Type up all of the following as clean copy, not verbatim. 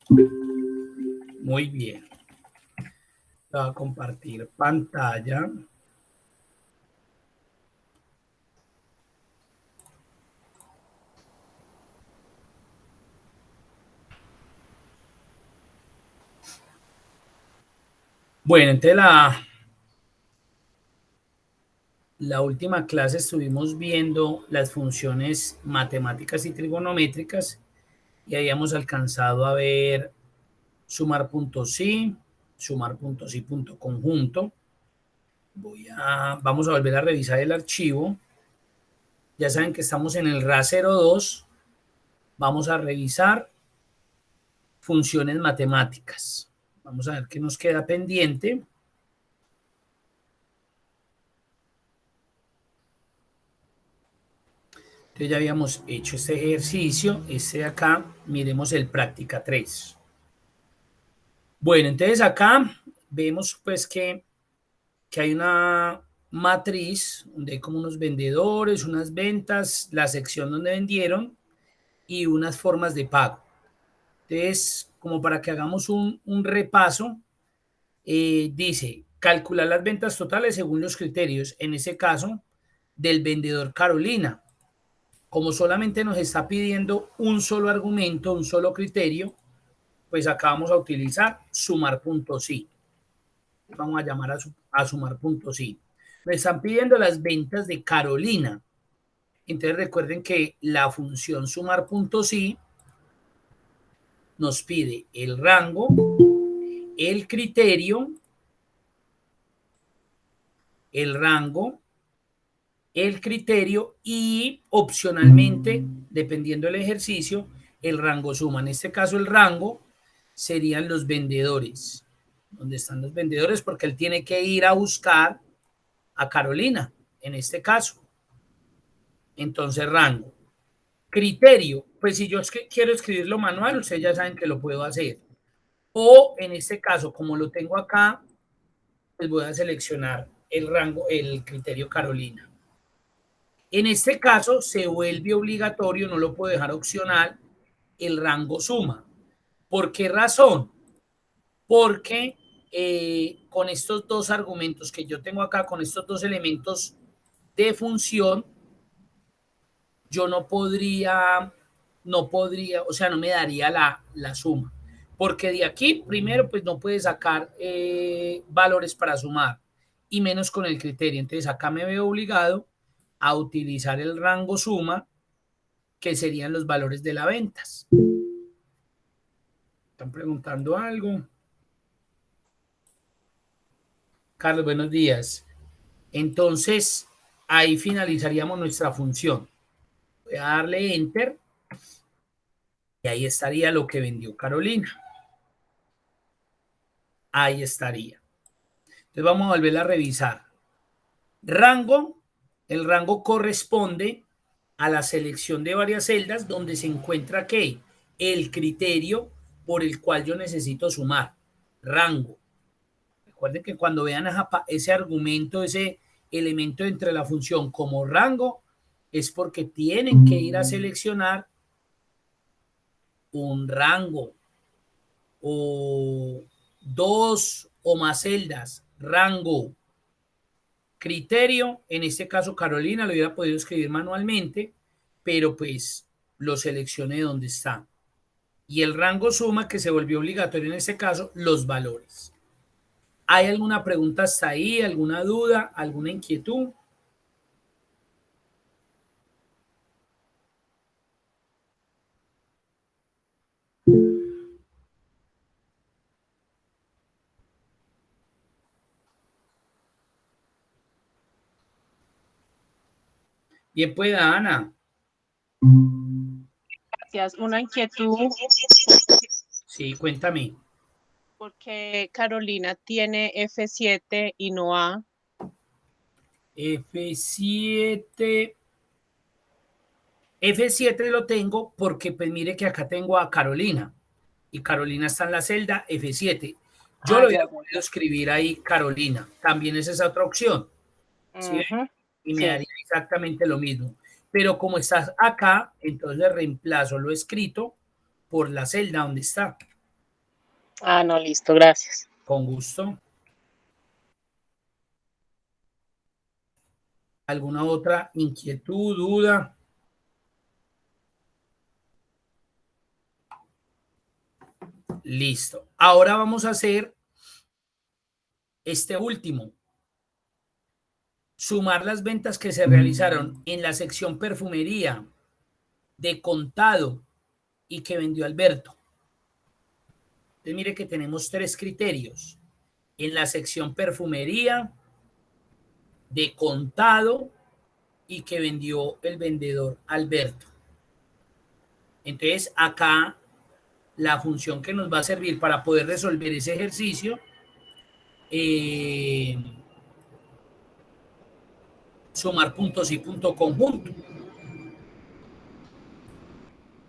Muy bien. Voy a compartir pantalla. Bueno, entonces la última clase estuvimos viendo las funciones matemáticas y trigonométricas y habíamos alcanzado a ver sumar puntos sí, sumar puntos sí punto conjunto. Vamos a volver a revisar el archivo. Ya saben que estamos en el RA02. Vamos a revisar funciones matemáticas. Vamos a ver qué nos queda pendiente. Entonces ya habíamos hecho este ejercicio, este de acá, miremos el práctica 3. Bueno, entonces acá vemos pues que hay una matriz donde hay como unos vendedores, unas ventas, la sección donde vendieron y unas formas de pago. Entonces, como para que hagamos un repaso, dice calcular las ventas totales según los criterios, en ese caso, del vendedor Carolina. Como solamente nos está pidiendo un solo argumento, un solo criterio, pues acá vamos a utilizar sumar puntos sí. Vamos a llamar a sumar puntos sí. Me están pidiendo las ventas de Carolina. Entonces recuerden que la función sumar puntos sí nos pide el rango, el criterio, el rango, el criterio y opcionalmente, dependiendo del ejercicio, el rango suma. En este caso el rango serían los vendedores. ¿Dónde están los vendedores? Porque él tiene que ir a buscar a Carolina, en este caso. Entonces rango. Criterio, pues si yo quiero escribirlo manual, ustedes ya saben que lo puedo hacer. O en este caso, como lo tengo acá, pues voy a seleccionar el rango, el criterio Carolina. En este caso se vuelve obligatorio, no lo puedo dejar opcional, el rango suma. ¿Por qué razón? Porque con estos dos argumentos que yo tengo acá, con estos dos elementos de función, yo no podría, o sea, no me daría la suma. Porque de aquí, primero, pues no puede sacar valores para sumar, y menos con el criterio. Entonces acá me veo obligado a utilizar el rango suma, que serían los valores de las ventas. ¿Están preguntando algo? Carlos, buenos días. Entonces, ahí finalizaríamos nuestra función. Voy a darle enter y ahí estaría lo que vendió Carolina. Ahí estaría. Entonces vamos a volver a revisar. Rango, el rango corresponde a la selección de varias celdas donde se encuentra ¿qué? El criterio por el cual yo necesito sumar. Rango. Recuerden que cuando vean ese argumento, ese elemento entre la función como rango, es porque tienen que ir a seleccionar un rango o dos o más celdas. Rango. Criterio, en este caso Carolina lo hubiera podido escribir manualmente, pero pues lo seleccioné donde está. Y el rango suma, que se volvió obligatorio en este caso, los valores. ¿Hay alguna pregunta hasta ahí? ¿Alguna duda? ¿Alguna inquietud? Bien, pueda, Ana. Gracias. Una inquietud. Sí, cuéntame. ¿Por qué Carolina tiene F7 y no A? F7. F7 lo tengo porque, pues mire que acá tengo a Carolina. Y Carolina está en la celda F7. Yo lo hubiera podido escribir ahí Carolina. También es esa otra opción. ¿Sí? Y me daría exactamente lo mismo. Pero como estás acá, entonces reemplazo lo escrito por la celda donde está. Ah, no, listo, gracias. Con gusto. ¿Alguna otra inquietud, duda? Listo. Ahora vamos a hacer este último. Sumar las ventas que se realizaron en la sección perfumería de contado y que vendió Alberto. Entonces mire que tenemos tres criterios. En la sección perfumería, de contado y que vendió el vendedor Alberto. Entonces acá la función que nos va a servir para poder resolver ese ejercicio, sumar puntos y punto conjunto.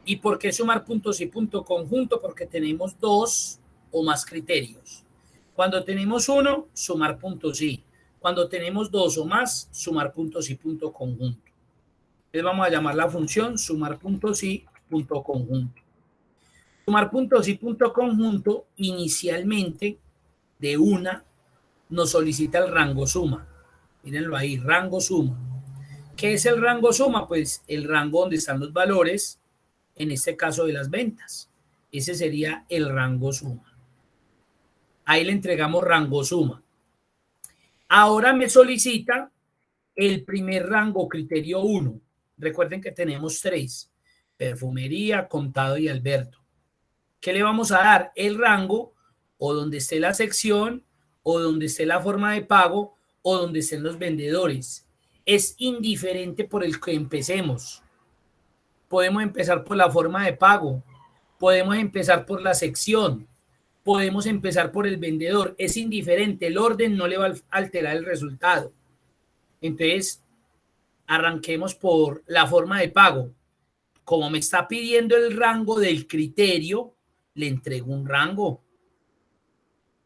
¿Y por qué sumar puntos y punto conjunto? Porque tenemos dos o más criterios. Cuando tenemos uno, sumar puntos y. Cuando tenemos dos o más, sumar puntos y punto conjunto. Entonces vamos a llamar la función sumar puntos y punto conjunto. Sumar puntos y punto conjunto inicialmente de una nos solicita el rango suma. Mírenlo ahí, rango suma. ¿Qué es el rango suma? Pues el rango donde están los valores, en este caso de las ventas. Ese sería el rango suma. Ahí le entregamos rango suma. Ahora me solicita el primer rango, criterio 1. Recuerden que tenemos 3. Perfumería, contado y Alberto. ¿Qué le vamos a dar? El rango o donde esté la sección o donde esté la forma de pago o donde estén los vendedores. Es indiferente por el que empecemos. Podemos empezar por la forma de pago, podemos empezar por la sección, podemos empezar por el vendedor. Es indiferente, el orden no le va a alterar el resultado. Entonces, arranquemos por la forma de pago. Como me está pidiendo el rango del criterio, le entrego un rango.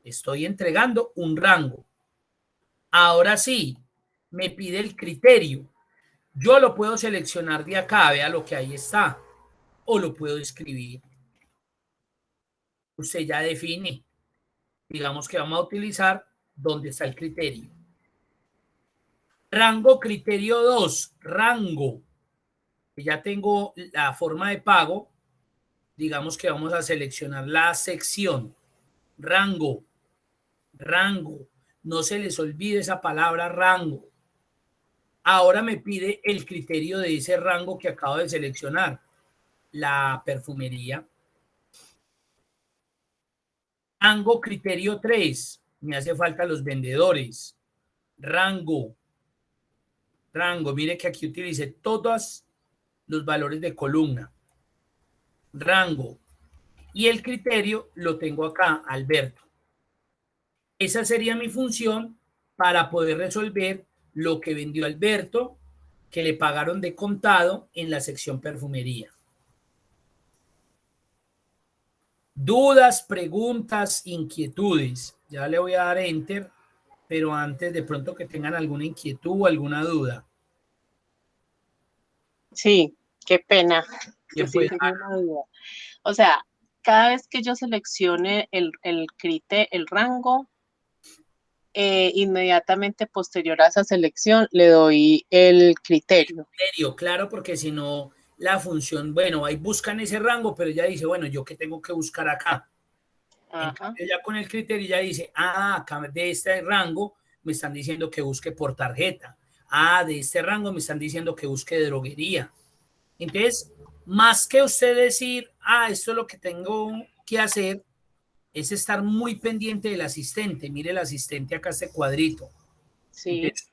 Estoy entregando un rango. Ahora sí, me pide el criterio. Yo lo puedo seleccionar de acá, vea lo que ahí está, o lo puedo escribir. Usted ya define. Digamos que vamos a utilizar donde está el criterio. Rango criterio 2, rango. Ya tengo la forma de pago. Digamos que vamos a seleccionar la sección. Rango, rango. No se les olvide esa palabra rango. Ahora me pide el criterio de ese rango que acabo de seleccionar. La perfumería. Rango criterio 3. Me hace falta los vendedores. Rango. Rango. Mire que aquí utilicé todos los valores de columna. Rango. Y el criterio lo tengo acá, Alberto. Esa sería mi función para poder resolver lo que vendió Alberto, que le pagaron de contado en la sección perfumería. Dudas, preguntas, inquietudes. Ya le voy a dar enter, pero antes de pronto que tengan alguna inquietud o alguna duda. Sí, qué pena. Yo ¿Quién sí puede? tengo una duda. O sea, cada vez que yo seleccione el rango, inmediatamente posterior a esa selección le doy el criterio. Criterio, claro, porque si no, la función, bueno, ahí buscan ese rango, pero ya dice, bueno, ¿yo qué tengo que buscar acá? En Ajá. cambio, ya con el criterio ya dice, acá de este rango me están diciendo que busque por tarjeta. De este rango me están diciendo que busque droguería. Entonces, más que usted decir, esto es lo que tengo que hacer, es estar muy pendiente del asistente. Mire el asistente acá, este cuadrito. Sí. Entonces,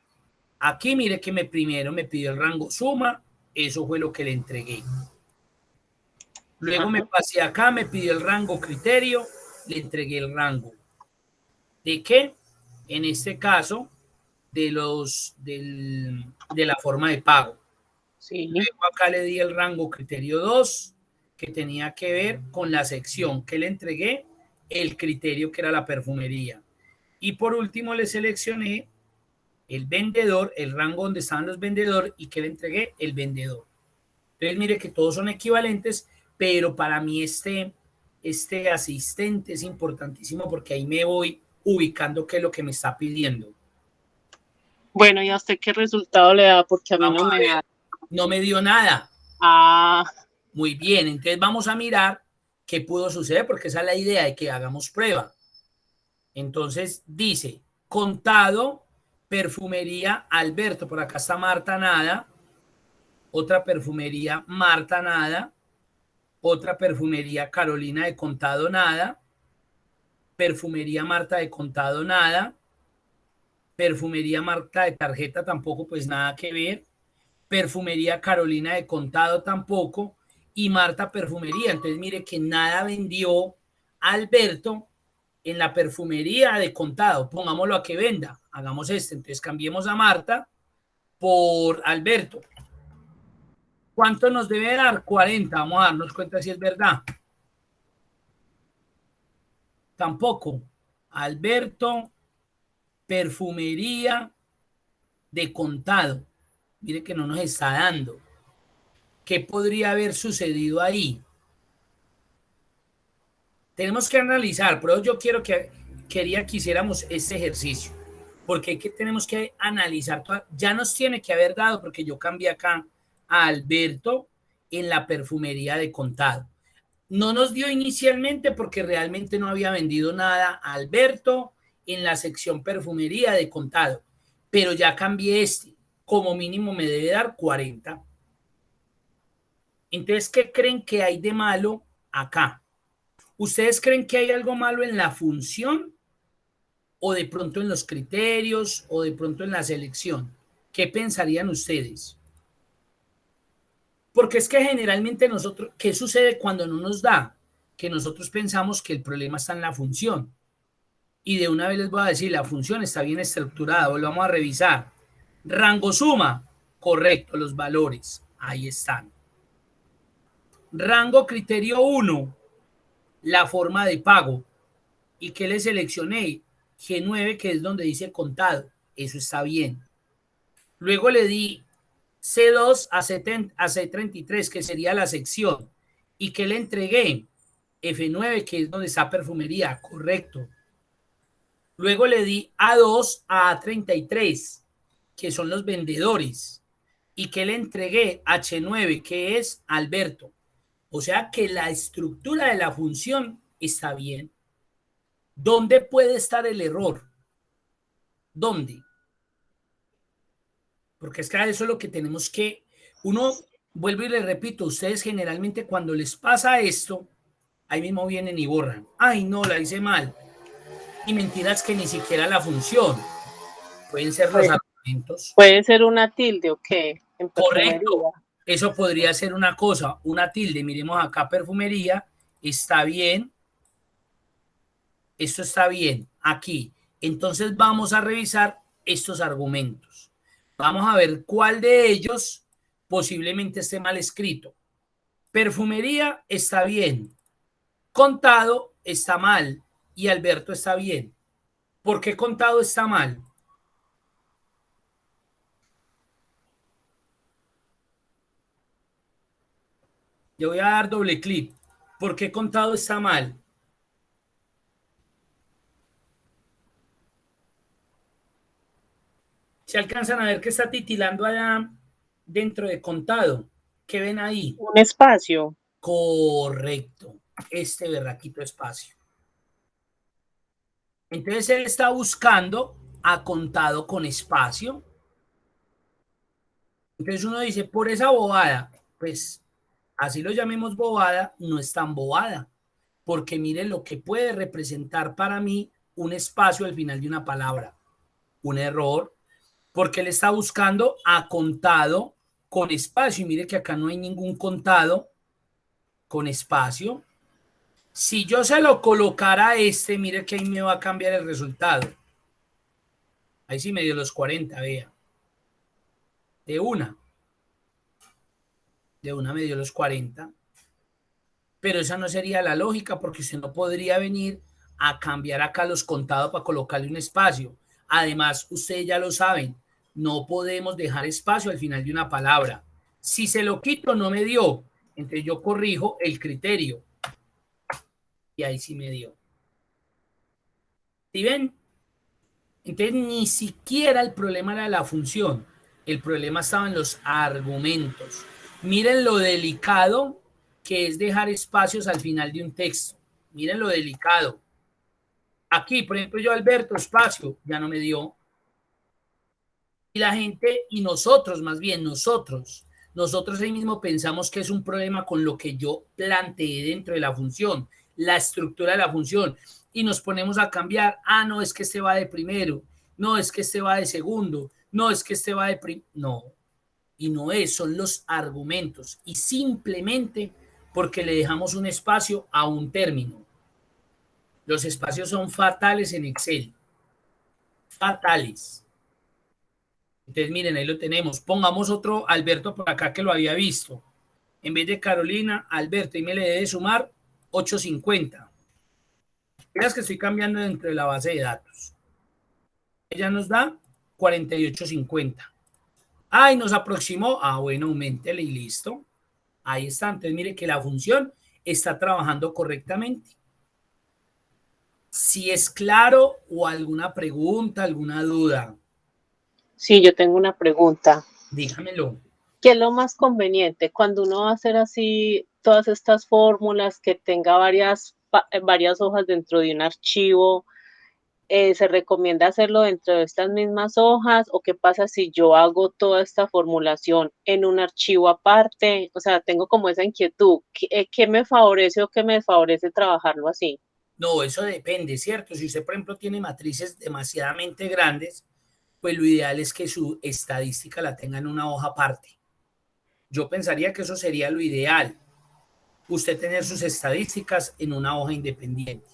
aquí mire que primero me pidió el rango suma, eso fue lo que le entregué. Luego me Ajá. pasé acá, me pidió el rango criterio, le entregué el rango. ¿De qué? En este caso, de la forma de pago. Sí. Luego acá le di el rango criterio 2, que tenía que ver con la sección que le entregué, el criterio que era la perfumería. Y por último le seleccioné el vendedor, el rango donde estaban los vendedores y que le entregué el vendedor. Entonces mire que todos son equivalentes, pero para mí este asistente es importantísimo porque ahí me voy ubicando qué es lo que me está pidiendo. Bueno, ¿y a usted qué resultado le da? Porque a mí Vamos no a me ver, da. no me dio nada. Ah, Muy bien, entonces vamos a mirar qué pudo suceder porque esa es la idea de que hagamos prueba. Entonces dice, contado, perfumería, Alberto, por acá está Marta, nada. Otra perfumería, Marta, nada. Otra perfumería, Carolina de contado, nada. Perfumería Marta de contado, nada. Perfumería Marta de tarjeta tampoco, pues nada que ver. Perfumería Carolina de contado tampoco. Y Marta Perfumería. Entonces mire que nada vendió Alberto en la perfumería de contado. Pongámoslo a que venda. Hagamos este. Entonces cambiemos a Marta por Alberto. ¿Cuánto nos debe dar? 40. Vamos a darnos cuenta si es verdad. Tampoco. Alberto, perfumería de contado. Mire que no nos está dando. ¿Qué podría haber sucedido ahí? Tenemos que analizar, pero yo quería que hiciéramos este ejercicio, porque tenemos que analizar, ya nos tiene que haber dado, porque yo cambié acá a Alberto en la perfumería de contado. No nos dio inicialmente porque realmente no había vendido nada a Alberto en la sección perfumería de contado, pero ya cambié este, como mínimo me debe dar 40. Entonces, ¿qué creen que hay de malo acá? ¿Ustedes creen que hay algo malo en la función o de pronto en los criterios o de pronto en la selección? ¿Qué pensarían ustedes? Porque es que generalmente nosotros, ¿qué sucede cuando no nos da? Que nosotros pensamos que el problema está en la función. Y de una vez les voy a decir, la función está bien estructurada, lo vamos a revisar. Rango suma, correcto, los valores, ahí están. Rango criterio 1, la forma de pago. ¿Y qué le seleccioné? G9, que es donde dice contado. Eso está bien. Luego le di C2 a C33, que sería la sección. ¿Y qué le entregué? F9, que es donde está perfumería. Correcto. Luego le di A2 a A33, que son los vendedores. ¿Y qué le entregué? H9, que es Alberto. O sea que la estructura de la función está bien. ¿Dónde puede estar el error? ¿Dónde? Porque es que eso es lo que tenemos que, uno, vuelvo y le repito, ustedes generalmente cuando les pasa esto, ahí mismo vienen y borran. Ay, no, la hice mal. Y mentiras que ni siquiera la función. Pueden ser los pues, argumentos. puede ser una tilde o qué, en perfumería. Correcto. Eso podría ser una cosa, una tilde. Miremos acá, perfumería. Está bien. Esto está bien. Aquí. Entonces vamos a revisar estos argumentos. Vamos a ver cuál de ellos posiblemente esté mal escrito. Perfumería está bien. Contado está mal. Y Alberto está bien. ¿Por qué contado está mal? Yo voy a dar doble clic. ¿Por qué contado está mal? Se alcanzan a ver que está titilando allá dentro de contado. ¿Qué ven ahí? Un espacio. Correcto. Este berraquito espacio. Entonces él está buscando a contado con espacio. Entonces uno dice, por esa bobada, pues así lo llamemos bobada, no es tan bobada, porque miren lo que puede representar para mí un espacio al final de una palabra, un error, porque él está buscando a contado con espacio, y mire que acá no hay ningún contado con espacio. Si yo se lo colocara a este, mire que ahí me va a cambiar el resultado. Ahí sí me dio los 40, vea. De una. De una me dio los 40. Pero esa no sería la lógica porque usted no podría venir a cambiar acá los contados para colocarle un espacio. Además, ustedes ya lo saben, no podemos dejar espacio al final de una palabra. Si se lo quito, no me dio. Entonces yo corrijo el criterio. Y ahí sí me dio. ¿Sí ven? Entonces ni siquiera el problema era la función, el problema estaba en los argumentos. Miren lo delicado que es dejar espacios al final de un texto. Miren lo delicado. Aquí, por ejemplo, yo Alberto, espacio, ya no me dio. Y la gente, y nosotros más bien, nosotros ahí mismo pensamos que es un problema con lo que yo planteé dentro de la función, la estructura de la función, y nos ponemos a cambiar, no, es que este va de primero, no, es que este va de segundo, no, es que este va de no, y no es, son los argumentos, y simplemente porque le dejamos un espacio a un término. Los espacios son fatales en Excel, fatales. Entonces, miren, ahí lo tenemos. Pongamos otro Alberto por acá que lo había visto. En vez de Carolina, Alberto, y me le debe sumar 850. Veas que estoy cambiando dentro de la base de datos. Ella nos da 4850. Y nos aproximó. Bueno, aumentele y listo. Ahí está. Entonces, mire que la función está trabajando correctamente. Si es claro o alguna pregunta, alguna duda. Sí, yo tengo una pregunta. Dígamelo. ¿Qué es lo más conveniente cuando uno va a hacer así todas estas fórmulas que tenga varias hojas dentro de un archivo? ¿Se recomienda hacerlo dentro de estas mismas hojas o qué pasa si yo hago toda esta formulación en un archivo aparte? O sea, tengo como esa inquietud. ¿Qué me favorece o qué me desfavorece trabajarlo así? No, eso depende, ¿cierto? Si usted, por ejemplo, tiene matrices demasiadamente grandes, pues lo ideal es que su estadística la tenga en una hoja aparte. Yo pensaría que eso sería lo ideal, usted tener sus estadísticas en una hoja independiente.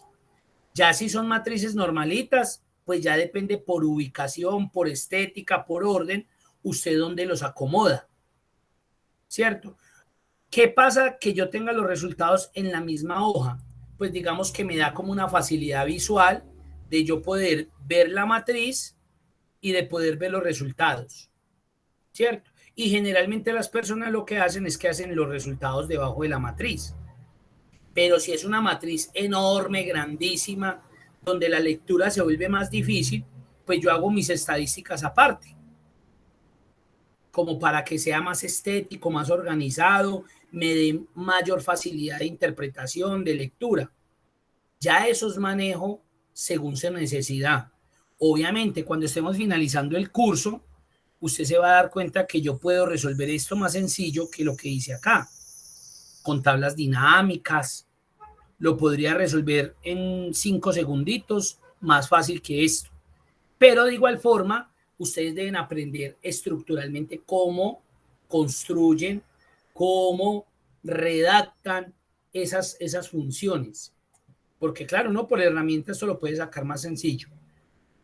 Ya si son matrices normalitas, pues ya depende por ubicación, por estética, por orden, usted dónde los acomoda, ¿cierto? ¿Qué pasa que yo tenga los resultados en la misma hoja? Pues digamos que me da como una facilidad visual de yo poder ver la matriz y de poder ver los resultados, ¿cierto? Y generalmente las personas lo que hacen es que hacen los resultados debajo de la matriz. Pero si es una matriz enorme, grandísima, donde la lectura se vuelve más difícil, pues yo hago mis estadísticas aparte, como para que sea más estético, más organizado, me dé mayor facilidad de interpretación, de lectura. Ya esos manejo según su necesidad. Obviamente, cuando estemos finalizando el curso, usted se va a dar cuenta que yo puedo resolver esto más sencillo que lo que hice acá, con tablas dinámicas. Lo podría resolver en 5 segunditos, más fácil que esto. Pero de igual forma, ustedes deben aprender estructuralmente cómo construyen, cómo redactan esas funciones. Porque claro, no por herramientas esto lo puede sacar más sencillo.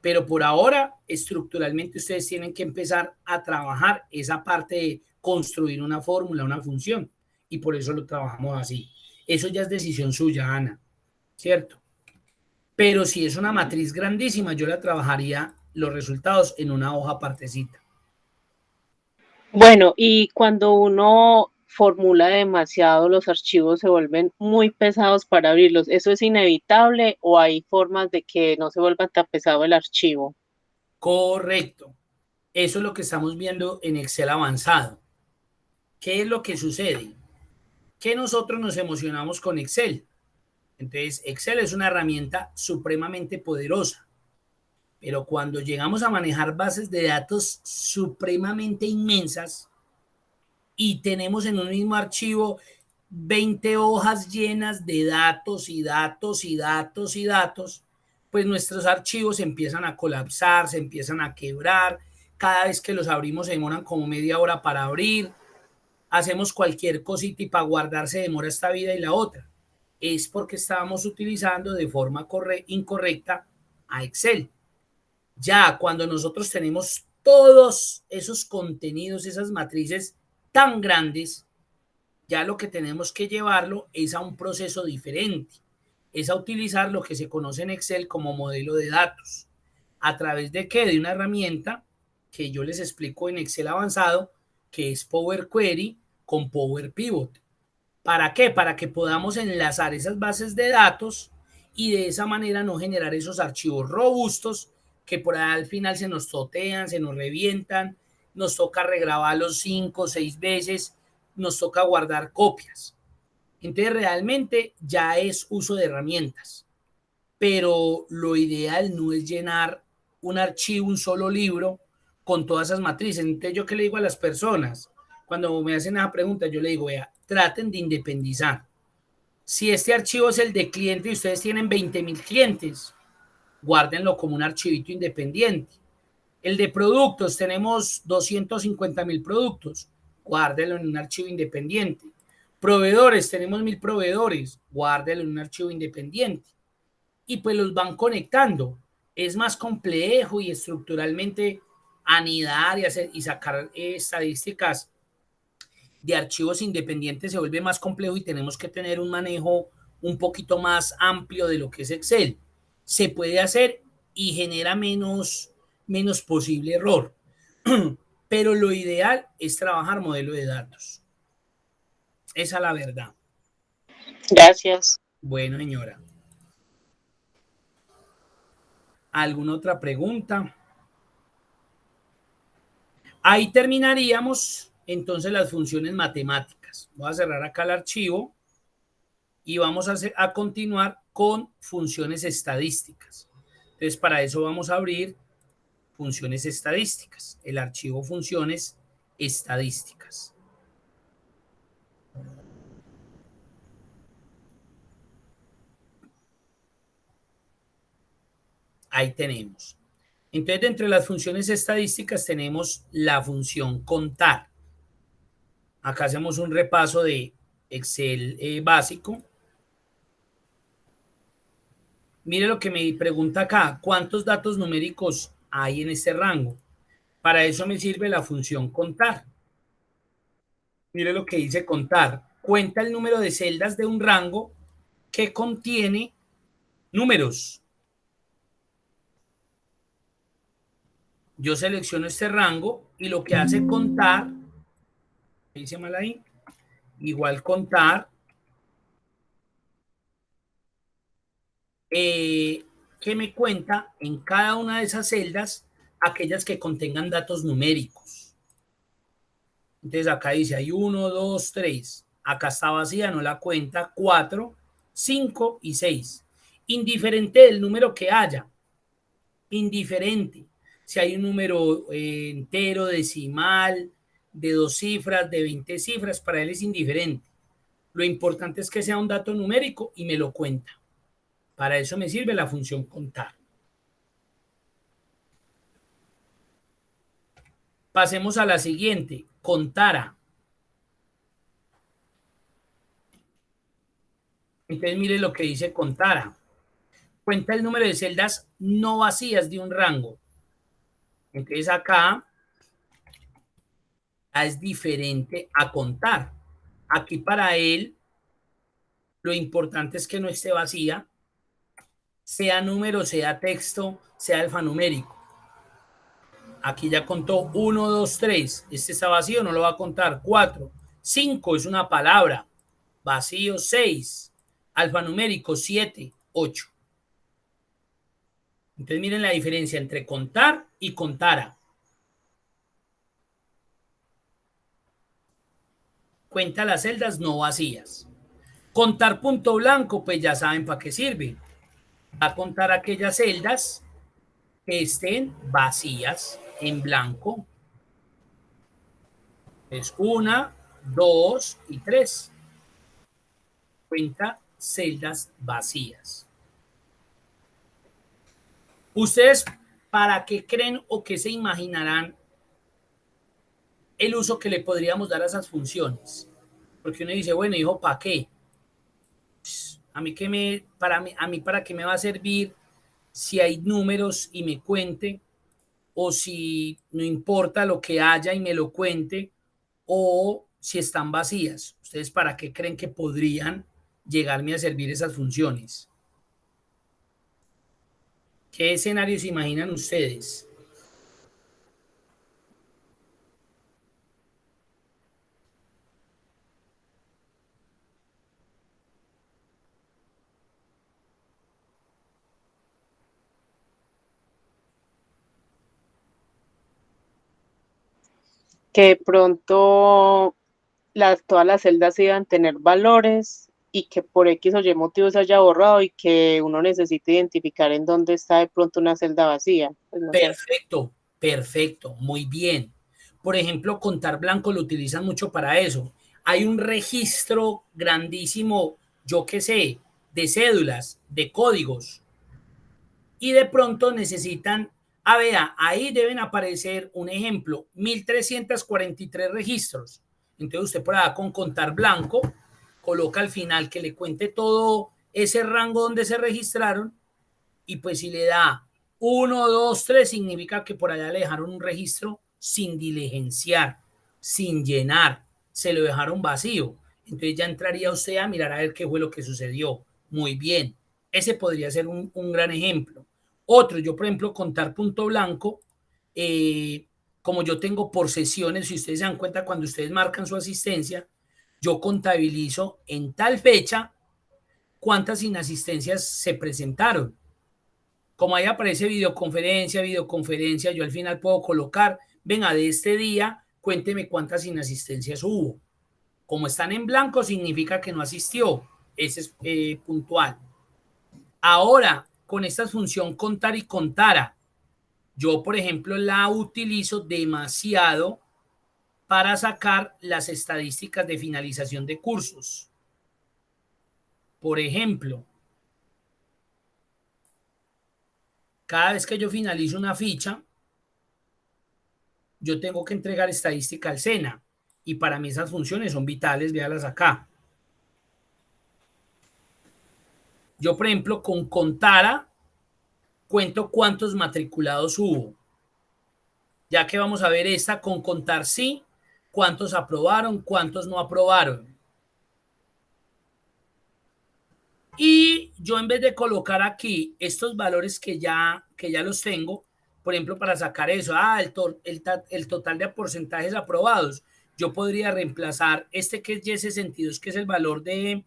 Pero por ahora, estructuralmente, ustedes tienen que empezar a trabajar esa parte de construir una fórmula, una función. Y por eso lo trabajamos así. Eso ya es decisión suya, Ana, ¿cierto? Pero si es una matriz grandísima, yo la trabajaría los resultados en una hoja partecita. Bueno, y cuando uno formula demasiado, los archivos se vuelven muy pesados para abrirlos. ¿Eso es inevitable o hay formas de que no se vuelva tan pesado el archivo? Correcto. Eso es lo que estamos viendo en Excel avanzado. ¿Qué es lo que sucede? Que nosotros nos emocionamos con Excel. Entonces, Excel es una herramienta supremamente poderosa, pero cuando llegamos a manejar bases de datos supremamente inmensas y tenemos en un mismo archivo 20 hojas llenas de datos y datos y datos y datos, pues nuestros archivos empiezan a colapsar, se empiezan a quebrar. Cada vez que los abrimos se demoran como media hora para abrir. Hacemos cualquier cosita y para guardar se demora esta vida y la otra. Es porque estábamos utilizando de forma incorrecta a Excel. Ya cuando nosotros tenemos todos esos contenidos, esas matrices tan grandes, ya lo que tenemos que llevarlo es a un proceso diferente, es a utilizar lo que se conoce en Excel como modelo de datos. ¿A través de qué? De una herramienta que yo les explico en Excel avanzado, que es Power Query con Power Pivot. ¿Para qué? Para que podamos enlazar esas bases de datos y de esa manera no generar esos archivos robustos que por ahí al final se nos totean, se nos revientan, nos toca regrabarlos 5 o 6 veces, nos toca guardar copias. Entonces realmente ya es uso de herramientas, pero lo ideal no es llenar un archivo, un solo libro con todas esas matrices. Entonces yo qué le digo a las personas cuando me hacen esa pregunta, yo le digo, vea, traten de independizar. Si este archivo es el de cliente y ustedes tienen 20,000 clientes, guárdenlo como un archivito independiente. El de productos, tenemos 250,000 productos, guárdenlo en un archivo independiente. Proveedores, tenemos 1,000 proveedores, guárdenlo en un archivo independiente. Y pues los van conectando. Es más complejo y estructuralmente anidar y sacar estadísticas de archivos independientes se vuelve más complejo y tenemos que tener un manejo un poquito más amplio de lo que es Excel. Se puede hacer y genera menos posible error. Pero lo ideal es trabajar modelo de datos. Esa es la verdad. Gracias. Bueno, señora. ¿Alguna otra pregunta? Ahí terminaríamos entonces las funciones matemáticas. Voy a cerrar acá el archivo y vamos a continuar con funciones estadísticas. Entonces, para eso vamos a abrir funciones estadísticas, el archivo funciones estadísticas. Ahí tenemos. Entonces, dentro de las funciones estadísticas tenemos la función contar. Acá hacemos un repaso de Excel básico. Mire lo que me pregunta acá, ¿cuántos datos numéricos hay en este rango? Para eso me sirve la función contar. Mire lo que dice contar. Cuenta el número de celdas de un rango que contiene números. Yo selecciono este rango y lo que hace contar, dice mal ahí, igual contar, que me cuenta en cada una de esas celdas aquellas que contengan datos numéricos. Entonces acá dice hay 1, 2, 3. Acá está vacía, no la cuenta. 4, 5 y 6. Indiferente del número que haya. Indiferente. Si hay un número entero, decimal, de 2 cifras, de 20 cifras, para él es indiferente. Lo importante es que sea un dato numérico y me lo cuenta. Para eso me sirve la función contar. Pasemos a la siguiente, contara. Entonces mire lo que dice contara. Cuenta el número de celdas no vacías de un rango. Entonces acá es diferente a contar. Aquí para él lo importante es que no esté vacía, sea número, sea texto, sea alfanumérico. Aquí ya contó 1, 2, 3. Este está vacío, no lo va a contar. 4, 5 es una palabra. Vacío 6. Alfanumérico 7, 8. Entonces miren la diferencia entre contar y contara. Cuenta las celdas no vacías. Contar punto blanco, pues ya saben para qué sirve. Va a contar aquellas celdas que estén vacías en blanco. Es 1, 2 y 3. Cuenta celdas vacías. ¿Ustedes para qué creen o qué se imaginarán el uso que le podríamos dar a esas funciones? Porque uno dice, bueno, hijo, ¿para qué? A mí, ¿para qué me va a servir si hay números y me cuente? O si no importa lo que haya y me lo cuente, o si están vacías. ¿Ustedes para qué creen que podrían llegarme a servir esas funciones? ¿Qué escenarios imaginan ustedes? que de pronto todas las celdas iban a tener valores y que por X o Y motivo se haya borrado y que uno necesita identificar en dónde está de pronto una celda vacía. Pues no sé. Perfecto, perfecto, muy bien. Por ejemplo, Contar Blanco lo utilizan mucho para eso. Hay un registro grandísimo, yo qué sé, de cédulas, de códigos, y de pronto necesitan, vea, ahí deben aparecer un ejemplo, 1343 registros. Entonces usted por acá con Contar Blanco coloca al final que le cuente todo ese rango donde se registraron, y pues si le da 1, 2, 3, significa que por allá le dejaron un registro sin diligenciar, sin llenar, se lo dejaron vacío. Entonces ya entraría usted a mirar a ver qué fue lo que sucedió. Muy bien, ese podría ser un gran ejemplo. Otro, yo por ejemplo, Contar Punto Blanco, eh, como yo tengo por sesiones, si ustedes se dan cuenta, cuando ustedes marcan su asistencia, yo contabilizo en tal fecha cuántas inasistencias se presentaron. Como ahí aparece videoconferencia, videoconferencia, yo al final puedo colocar, venga, de este día, cuénteme cuántas inasistencias hubo. Como están en blanco, significa que no asistió. Ese es puntual. Ahora, con esta función contar y contara, yo, por ejemplo, la utilizo demasiado para sacar las estadísticas de finalización de cursos. Por ejemplo, cada vez que yo finalizo una ficha, yo tengo que entregar estadística al SENA. Y para mí esas funciones son vitales, véalas acá. Yo, por ejemplo, con Contara, cuento cuántos matriculados hubo. Ya que vamos a ver esta con Contar sí, cuántos aprobaron, cuántos no aprobaron. Y yo en vez de colocar aquí estos valores que ya los tengo, por ejemplo, para sacar eso, el total de porcentajes aprobados, yo podría reemplazar este que es Y62, que es el valor de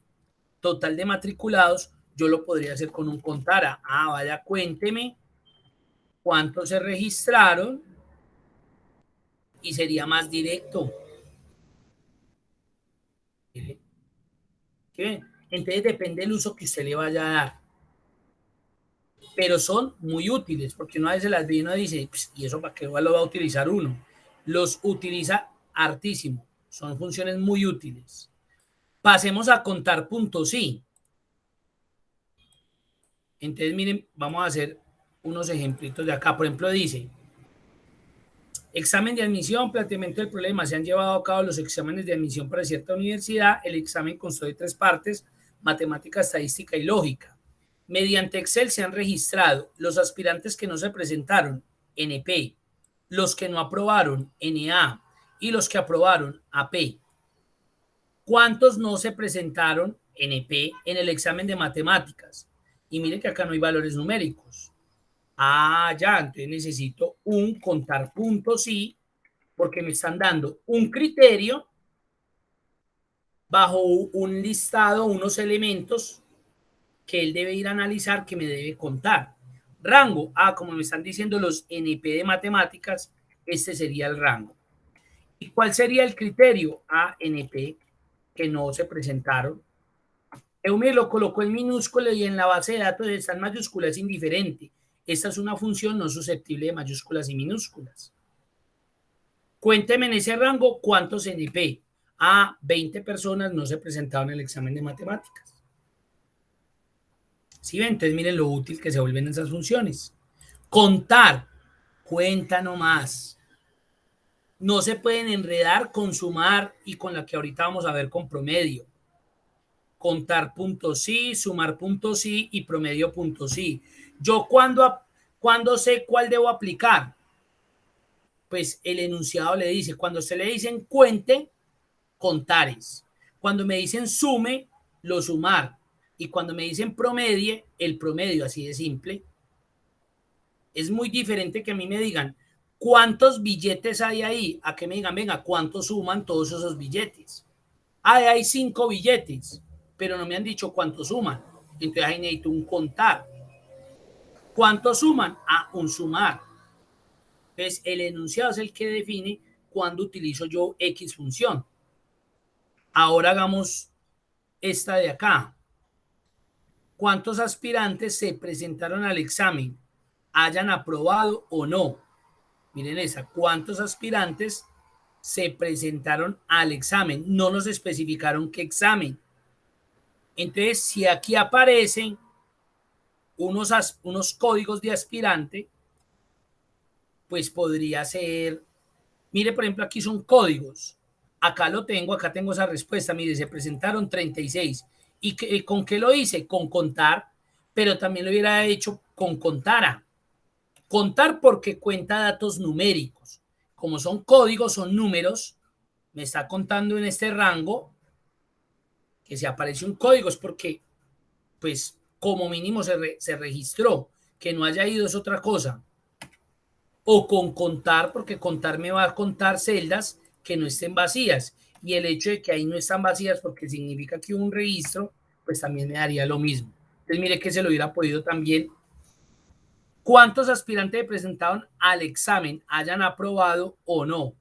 total de matriculados, yo lo podría hacer con un Contara. Vaya, cuénteme cuántos se registraron y sería más directo. ¿Sí? Entonces depende del uso que usted le vaya a dar. Pero son muy útiles, porque uno a veces las ve y uno dice, ¿y eso para qué lo va a utilizar uno? Los utiliza hartísimo, son funciones muy útiles. Pasemos a contar puntos sí. Entonces, miren, vamos a hacer unos ejemplitos de acá. Por ejemplo, dice, examen de admisión, planteamiento del problema. Se han llevado a cabo los exámenes de admisión para cierta universidad. El examen constó de 3 partes, matemática, estadística y lógica. Mediante Excel se han registrado los aspirantes que no se presentaron, NP, los que no aprobaron, NA, y los que aprobaron, AP. ¿Cuántos no se presentaron, NP, en el examen de matemáticas? Y mire que acá no hay valores numéricos. Ya, entonces necesito un contar puntos sí, porque me están dando un criterio bajo un listado, unos elementos que él debe ir a analizar, que me debe contar. Rango, como me están diciendo los NP de matemáticas, este sería el rango. ¿Y cuál sería el criterio? NP, que no se presentaron. Eume lo colocó en minúscula y en la base de datos está en mayúsculas, es indiferente. Esta es una función no susceptible de mayúsculas y minúsculas. Cuénteme en ese rango cuántos NP. 20 personas no se presentaron en el examen de matemáticas. ¿Sí ven? Entonces miren lo útil que se vuelven esas funciones. Contar, cuenta nomás. No se pueden enredar con sumar y con la que ahorita vamos a ver con promedio. Contar puntos sí, sumar puntos sí y promedio puntos sí. Yo cuando sé cuál debo aplicar, pues el enunciado le dice, cuando se le dicen cuente, contares. Cuando me dicen sume, lo sumar. Y cuando me dicen promedie, el promedio, así de simple. Es muy diferente que a mí me digan cuántos billetes hay ahí, a que me digan, venga, cuántos suman todos esos billetes. Hay 5 billetes, pero no me han dicho cuántos suman. Entonces ahí necesito un contar. ¿Cuántos suman? Un sumar. Entonces el enunciado es el que define cuando utilizo yo X función. Ahora hagamos esta de acá. ¿Cuántos aspirantes se presentaron al examen? ¿Hayan aprobado o no? Miren esa. ¿Cuántos aspirantes se presentaron al examen? No nos especificaron qué examen. Entonces, si aquí aparecen unos códigos de aspirante, pues podría ser, mire, por ejemplo, aquí son códigos. Acá lo tengo, acá tengo esa respuesta. Mire, se presentaron 36. ¿Y con qué lo hice? Con contar, pero también lo hubiera hecho con contara. Contar porque cuenta datos numéricos. Como son códigos, son números, me está contando en este rango que si aparece un código es porque, pues, como mínimo se registró. Que no haya ido es otra cosa. O con contar, porque contar me va a contar celdas que no estén vacías. Y el hecho de que ahí no están vacías porque significa que hubo un registro, pues también me daría lo mismo. Entonces, mire que se lo hubiera podido también. ¿Cuántos aspirantes presentaron al examen hayan aprobado o no?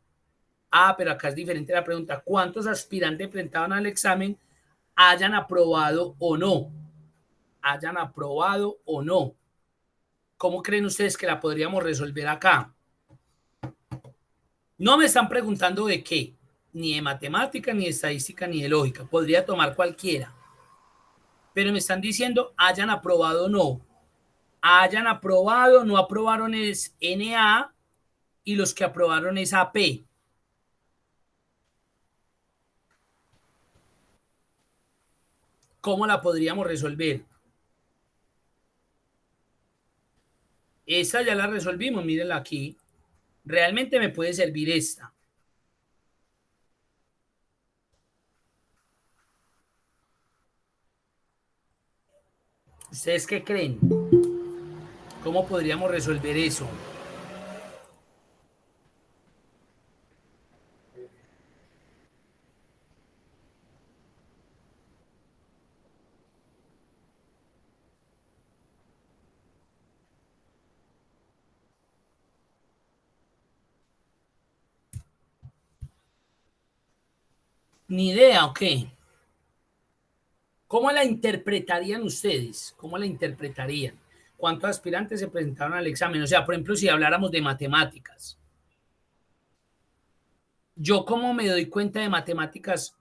Ah, pero acá es diferente la pregunta. ¿Cuántos aspirantes presentaron al examen hayan aprobado o no? Hayan aprobado o no. ¿Cómo creen ustedes que la podríamos resolver acá? No me están preguntando de qué, ni de matemática, ni de estadística, ni de lógica. Podría tomar cualquiera. Pero me están diciendo hayan aprobado o no. Hayan aprobado, no aprobaron es NA y los que aprobaron es AP. ¿Cómo la podríamos resolver? Esta ya la resolvimos, mírenla aquí. Realmente me puede servir esta. ¿Ustedes qué creen? ¿Cómo podríamos resolver eso? Ni idea, ¿ok? ¿Cómo la interpretarían ustedes? ¿Cómo la interpretarían? ¿Cuántos aspirantes se presentaron al examen? O sea, por ejemplo, si habláramos de matemáticas. Yo, ¿cómo me doy cuenta de matemáticas?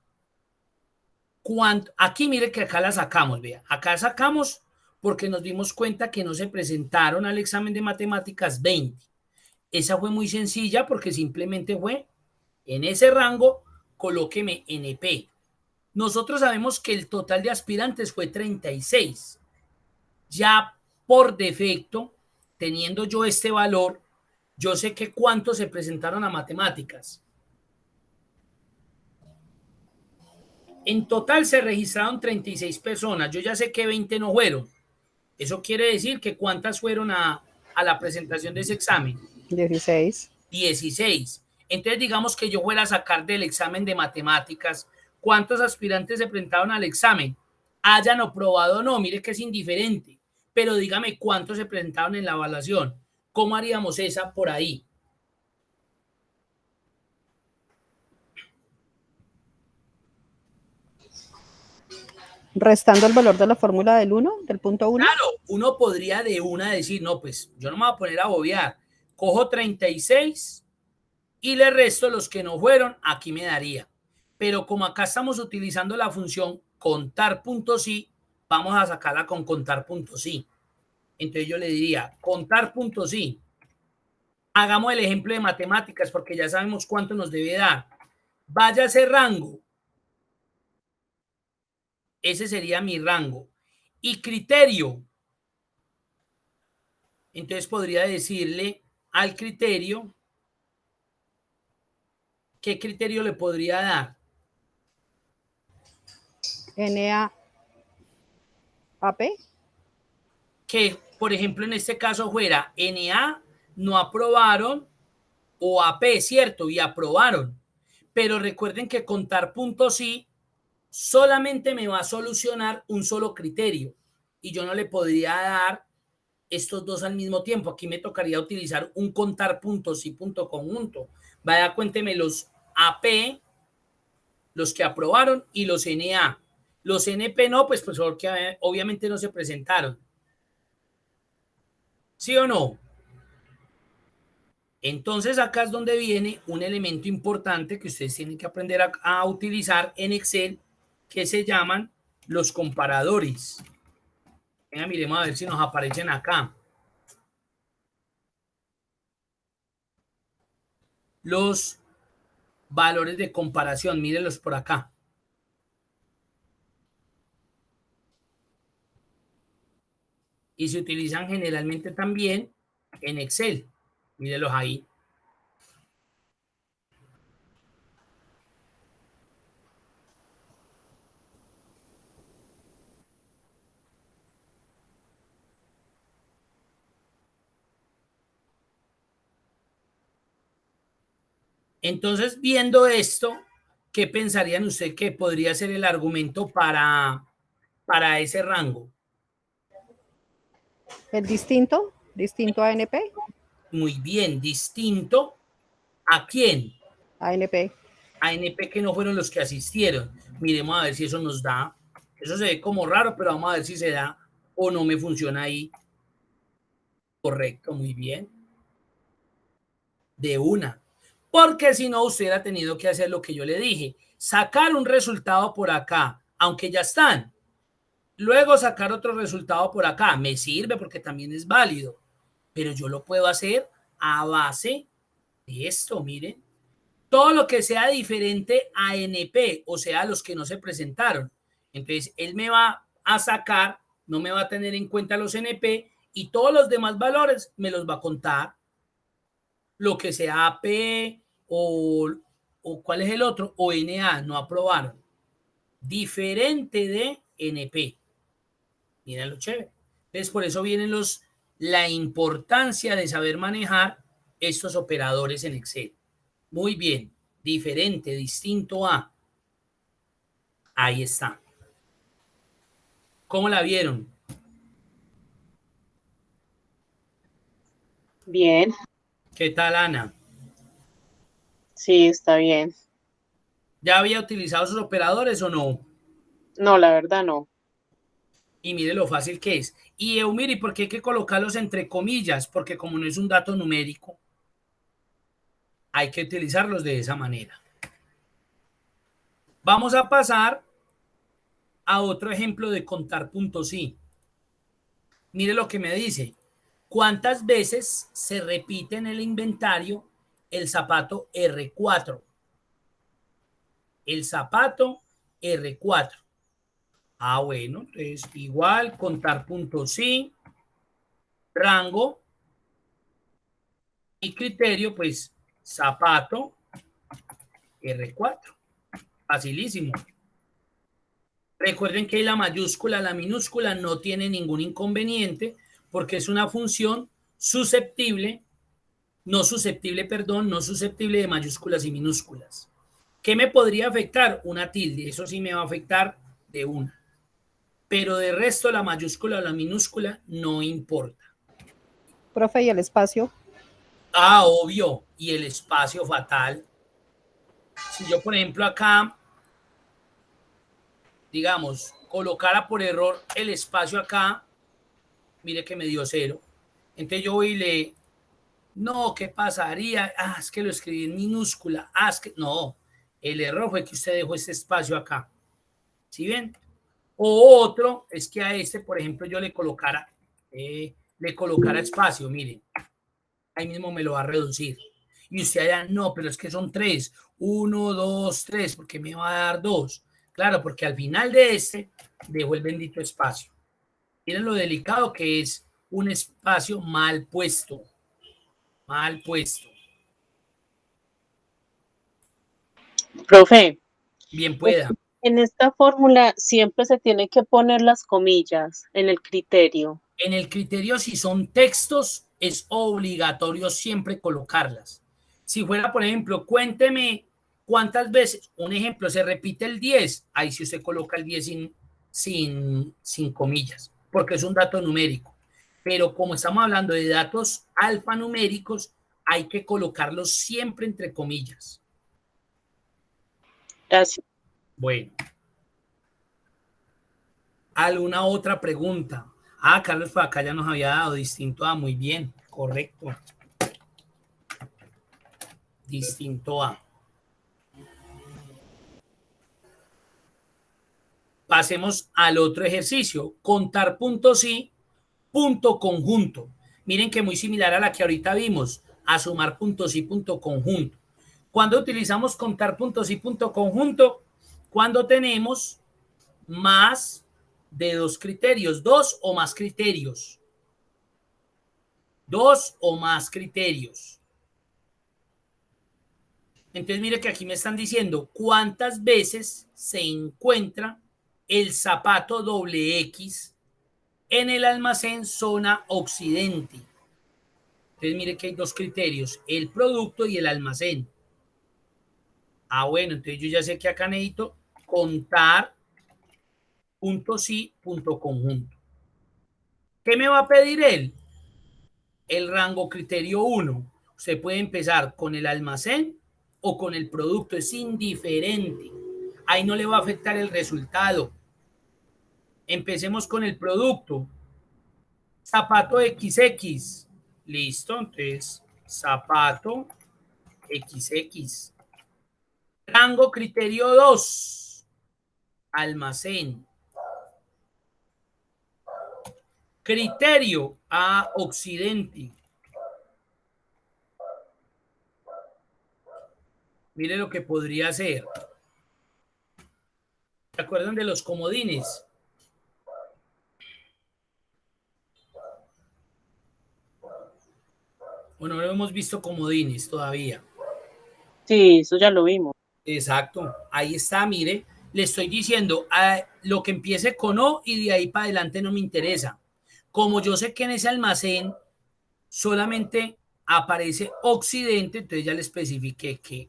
Aquí mire que acá la sacamos, vea. Acá sacamos porque nos dimos cuenta que no se presentaron al examen de matemáticas 20. Esa fue muy sencilla porque simplemente fue en ese rango, colóqueme NP. Nosotros sabemos que el total de aspirantes fue 36. Ya por defecto, teniendo yo este valor, yo sé que cuántos se presentaron a matemáticas. En total se registraron 36 personas. Yo ya sé que 20 no fueron. Eso quiere decir que cuántas fueron a la presentación de ese examen. 16. 16. Entonces, digamos que yo fuera a sacar del examen de matemáticas, ¿cuántos aspirantes se presentaron al examen? Hayan aprobado o no, mire que es indiferente. Pero dígame cuántos se presentaron en la evaluación. ¿Cómo haríamos esa por ahí? Restando el valor de la fórmula del 1, del punto 1. Claro, uno podría de una decir, no, pues yo no me voy a poner a bobear. Cojo 36 y le resto los que no fueron, aquí me daría. Pero como acá estamos utilizando la función contar puntos sí, vamos a sacarla con contar puntos sí. Entonces yo le diría, contar puntos sí. Hagamos el ejemplo de matemáticas porque ya sabemos cuánto nos debe dar. Vaya a ese rango. Ese sería mi rango. Y criterio. Entonces podría decirle al criterio, ¿qué criterio le podría dar? NAAP. Que, por ejemplo, en este caso fuera NA, no aprobaron, o AP, ¿cierto? Y aprobaron. Pero recuerden que contar puntos sí solamente me va a solucionar un solo criterio. Y yo no le podría dar estos dos al mismo tiempo. Aquí me tocaría utilizar un contar puntos sí punto conjunto, Vaya, cuénteme los AP, los que aprobaron, y los NA. Los NP no, pues porque obviamente no se presentaron. ¿Sí o no? Entonces acá es donde viene un elemento importante que ustedes tienen que aprender a utilizar en Excel, que se llaman los comparadores. Venga, miremos a ver si nos aparecen acá. Los valores de comparación, mírenlos por acá. Y se utilizan generalmente también en Excel. Mírenlos ahí. Entonces, viendo esto, ¿qué pensarían usted que podría ser el argumento para ese rango? El distinto a NP, Muy bien, distinto ¿a quién? a NP. A NP, que no fueron los que asistieron. Miremos a ver si eso nos da. Eso se ve como raro, pero vamos a ver si se da o no me funciona ahí. Correcto, muy bien. De una. Porque si no, usted ha tenido que hacer lo que yo le dije. Sacar un resultado por acá, aunque ya están. Luego sacar otro resultado por acá. Me sirve porque también es válido. Pero yo lo puedo hacer a base de esto, miren. Todo lo que sea diferente a NP, o sea, los que no se presentaron. Entonces, él me va a sacar, no me va a tener en cuenta los NP y todos los demás valores me los va a contar. Lo que sea AP o ¿cuál es el otro? O NA, no aprobaron. Diferente de NP. Mira lo chévere. Entonces, por eso vienen la importancia de saber manejar estos operadores en Excel. Muy bien. Diferente, distinto a. Ahí está. ¿Cómo la vieron? Bien, ¿Qué tal, Ana? sí, está bien. ¿Ya había utilizado esos operadores o no? No, la verdad no. Y mire lo fácil que es. Y Eumiri, ¿por qué hay que colocarlos entre comillas? Porque como no es un dato numérico, hay que utilizarlos de esa manera. Vamos a pasar a otro ejemplo de contar puntos y. Mire lo que me dice. ¿Cuántas veces se repite en el inventario el zapato R4? El zapato R4. Ah, bueno, entonces igual, contar puntos sí, rango y criterio, pues zapato R4. Facilísimo. Recuerden que la mayúscula, la minúscula no tiene ningún inconveniente porque es una función susceptible, no susceptible de mayúsculas y minúsculas. ¿Qué me podría afectar? Una tilde, eso sí me va a afectar de una. Pero de resto la mayúscula o la minúscula no importa. Profe, ¿y el espacio? Ah, obvio. Y el espacio fatal. Si yo, por ejemplo, acá, digamos, colocara por error el espacio acá, mire que me dio 0. Entonces yo voy y le, no, ¿qué pasaría? Ah, es que lo escribí en minúscula. Ah, es que, no, el error fue que usted dejó este espacio acá. ¿Sí ven? O otro es que a este, por ejemplo, yo le colocara espacio, miren. Ahí mismo me lo va a reducir. Y usted allá, no, pero es que son 3. 1, 2, 3, porque me va a dar 2. Claro, porque al final de este dejo el bendito espacio. Miren lo delicado que es un espacio mal puesto. Mal puesto. Profe, Bien pueda. en esta fórmula siempre se tiene que poner las comillas en el criterio. En el criterio, si son textos, es obligatorio siempre colocarlas. Si fuera, por ejemplo, cuénteme cuántas veces, un ejemplo, se repite el 10, ahí sí usted coloca el 10 sin comillas, porque es un dato numérico. Pero como estamos hablando de datos alfanuméricos, hay que colocarlos siempre entre comillas. Gracias. Bueno. ¿Alguna otra pregunta? Carlos por acá ya nos había dado distinto A. Muy bien, correcto. Distinto A. Pasemos al otro ejercicio. Contar puntos y punto conjunto. Miren que muy similar a la que ahorita vimos. A sumar puntos y punto conjunto. Cuando utilizamos contar puntos y punto conjunto, cuando tenemos más de dos criterios, dos o más criterios. Dos o más criterios. Entonces, mire que aquí me están diciendo cuántas veces se encuentra el zapato doble X en el almacén zona occidente. Entonces, mire que hay dos criterios, el producto y el almacén. Bueno, entonces yo ya sé que acá necesito contar punto sí, punto conjunto. ¿Qué me va a pedir él? El rango criterio 1. Usted puede empezar con el almacén o con el producto, es indiferente. Ahí no le va a afectar el resultado. Empecemos con el producto. Zapato XX. Listo, entonces zapato XX. Rango criterio 2. Almacén. Criterio a occidente. Mire lo que podría ser. ¿Se acuerdan de los comodines? Bueno, no hemos visto comodines todavía. Sí, eso ya lo vimos. Exacto, ahí está, mire, le estoy diciendo lo que empiece con O y de ahí para adelante no me interesa. Como yo sé que en ese almacén solamente aparece occidente, entonces ya le especifiqué que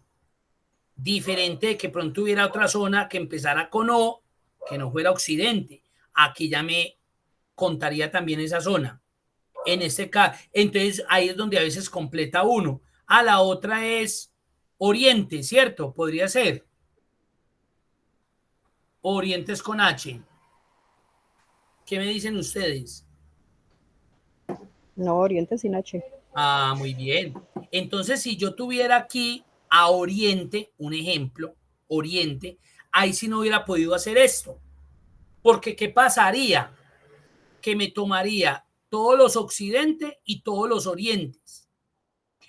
diferente de que pronto hubiera otra zona que empezara con O, que no fuera occidente. Aquí ya me contaría también esa zona. En este caso, entonces ahí es donde a veces completa uno. La otra es oriente, ¿cierto? Podría ser. Orientes con H. ¿Qué me dicen ustedes? No, Oriente sin H. Muy bien. Entonces, si yo tuviera aquí a Oriente, un ejemplo, Oriente, ahí sí no hubiera podido hacer esto. Porque, ¿qué pasaría? Que me tomaría todos los occidentes y todos los orientes.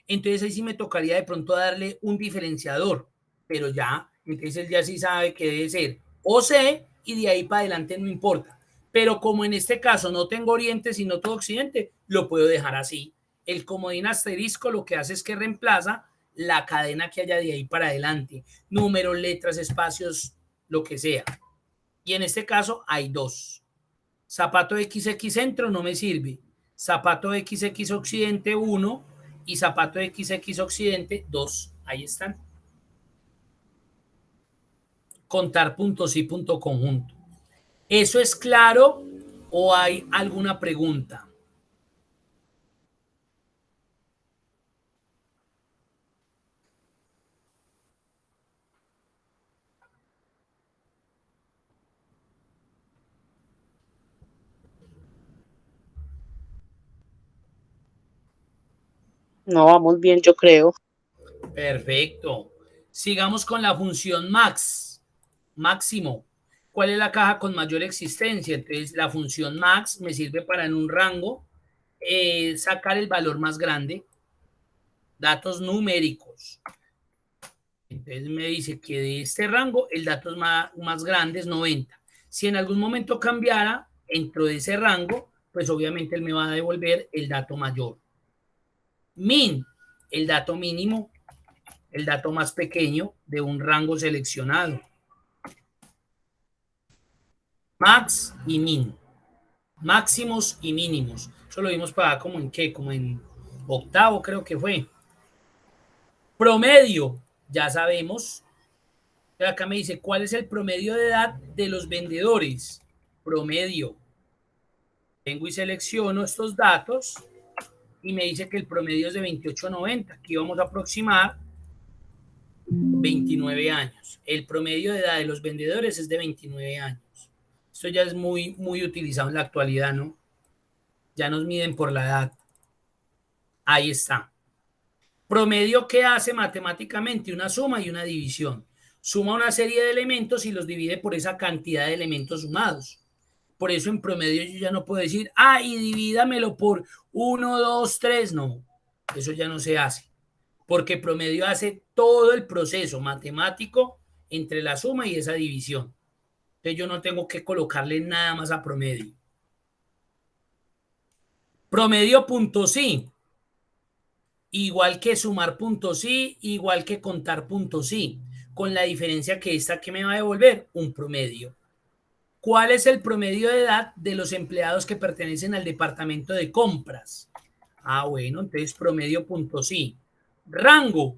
Entonces, ahí sí me tocaría de pronto darle un diferenciador. Pero ya, entonces él ya sí sabe que debe ser OC y de ahí para adelante no importa. Pero como en este caso no tengo oriente sino todo occidente, lo puedo dejar así. El comodín asterisco lo que hace es que reemplaza la cadena que haya de ahí para adelante. Números, letras, espacios, lo que sea. Y en este caso hay dos. Zapato XX centro no me sirve. Zapato XX occidente 1 y zapato XX occidente 2. Ahí están. Contar puntos y punto conjunto. ¿Eso es claro o hay alguna pregunta? No, vamos bien, yo creo. Perfecto. Sigamos con la función max, máximo. ¿Cuál es la caja con mayor existencia? Entonces, la función max me sirve para en un rango sacar el valor más grande, datos numéricos. Entonces me dice que de este rango el dato más grande es 90. Si en algún momento cambiara dentro de ese rango, pues obviamente él me va a devolver el dato mayor. Min, el dato mínimo, el dato más pequeño de un rango seleccionado. Max y min. Máximos y mínimos. Eso lo vimos para como en qué, como en octavo creo que fue. Promedio, ya sabemos. Acá me dice, ¿cuál es el promedio de edad de los vendedores? Promedio. Vengo y selecciono estos datos y me dice que el promedio es de 28.90. Aquí vamos a aproximar 29 años. El promedio de edad de los vendedores es de 29 años. Esto ya es muy, muy utilizado en la actualidad, ¿no? Ya nos miden por la edad. Ahí está. Promedio, ¿qué hace matemáticamente? Una suma y una división. Suma una serie de elementos y los divide por esa cantidad de elementos sumados. Por eso en promedio yo ya no puedo decir, y divídamelo por 1, 2, 3. No, eso ya no se hace. Porque promedio hace todo el proceso matemático entre la suma y esa división. Entonces yo no tengo que colocarle nada más a promedio. Promedio punto sí. Igual que sumar puntos sí, igual que contar puntos sí, con la diferencia que esta que me va a devolver un promedio. ¿Cuál es el promedio de edad de los empleados que pertenecen al departamento de compras? Bueno, entonces promedio punto sí. Rango.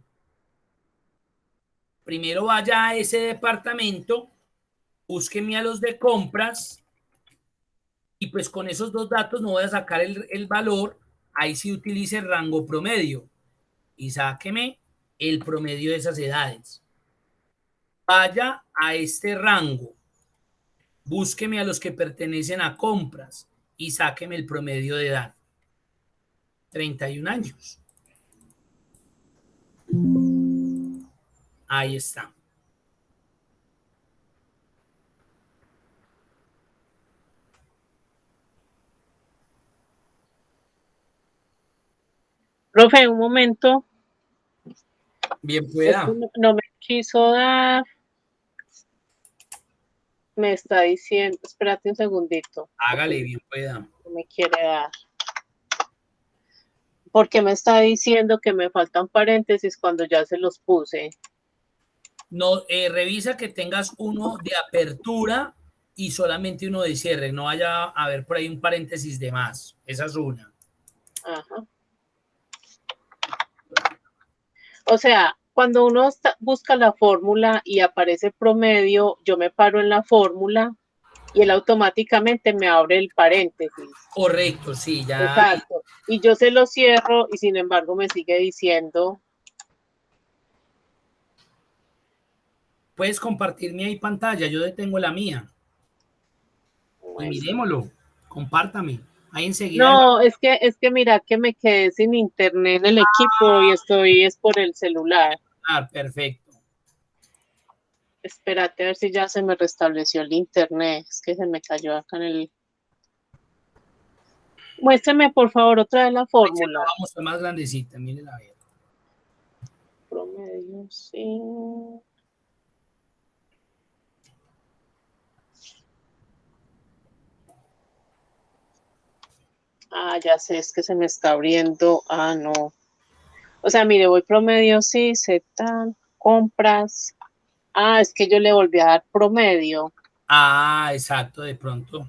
Primero vaya a ese departamento, búsqueme a los de compras y pues con esos dos datos no voy a sacar el valor. Ahí sí utilice rango promedio y sáqueme el promedio de esas edades. Vaya a este rango, búsqueme a los que pertenecen a compras y sáqueme el promedio de edad. 31 años. Ahí está. Profe, un momento. Bien pueda. No me quiso dar. Me está diciendo, espérate un segundito. Hágale, bien pueda. No me quiere dar. Porque me está diciendo que me faltan paréntesis cuando ya se los puse. No, revisa que tengas uno de apertura y solamente uno de cierre. No vaya a haber por ahí un paréntesis de más. Esa es una. Ajá. O sea, cuando uno busca la fórmula y aparece promedio, yo me paro en la fórmula y él automáticamente me abre el paréntesis. Correcto, sí, ya. Exacto. Y yo se lo cierro y sin embargo me sigue diciendo. Puedes compartirme ahí pantalla, yo detengo la mía. Y miremoslo, compártame. Ahí enseguida. No, es que mira que me quedé sin internet en el equipo y es por el celular. Perfecto. Espérate a ver si ya se me restableció el internet. Es que se me cayó acá en el. Muéstrame por favor otra vez la fórmula. Vamos a más grandecita, miren a ver. Promedio, sí. Ya sé, es que se me está abriendo. No. O sea, mire, voy promedio, sí, Z, compras. Es que yo le volví a dar promedio. Exacto, de pronto.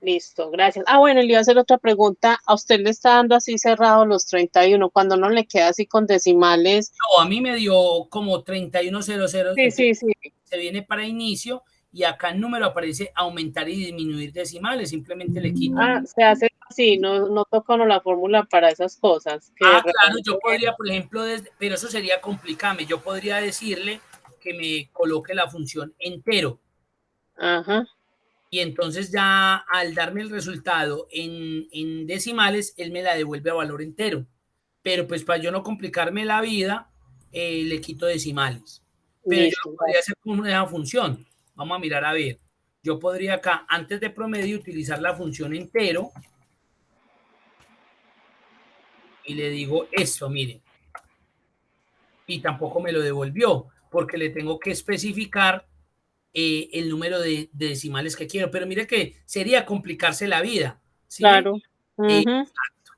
Listo, gracias. Bueno, le iba a hacer otra pregunta. ¿A usted le está dando así cerrado los 31 cuando no le queda así con decimales? No, a mí me dio como 3100. Sí. Se viene para inicio y acá el número aparece aumentar y disminuir decimales. Simplemente le quito. Se hace así, no toca uno la fórmula para esas cosas. Claro, yo podría, por ejemplo, pero eso sería complicarme. Yo podría decirle que me coloque la función entero. Ajá. Y entonces ya al darme el resultado en decimales, él me la devuelve a valor entero. Pero pues para yo no complicarme la vida, le quito decimales. Pero Listo, yo lo podría hacer con una función. Vamos a mirar a ver. Yo podría acá, antes de promedio, utilizar la función entero. Y le digo esto, miren. Y tampoco me lo devolvió, porque le tengo que especificar el número de decimales que quiero. Pero mire que sería complicarse la vida. ¿Sí? claro. Exacto.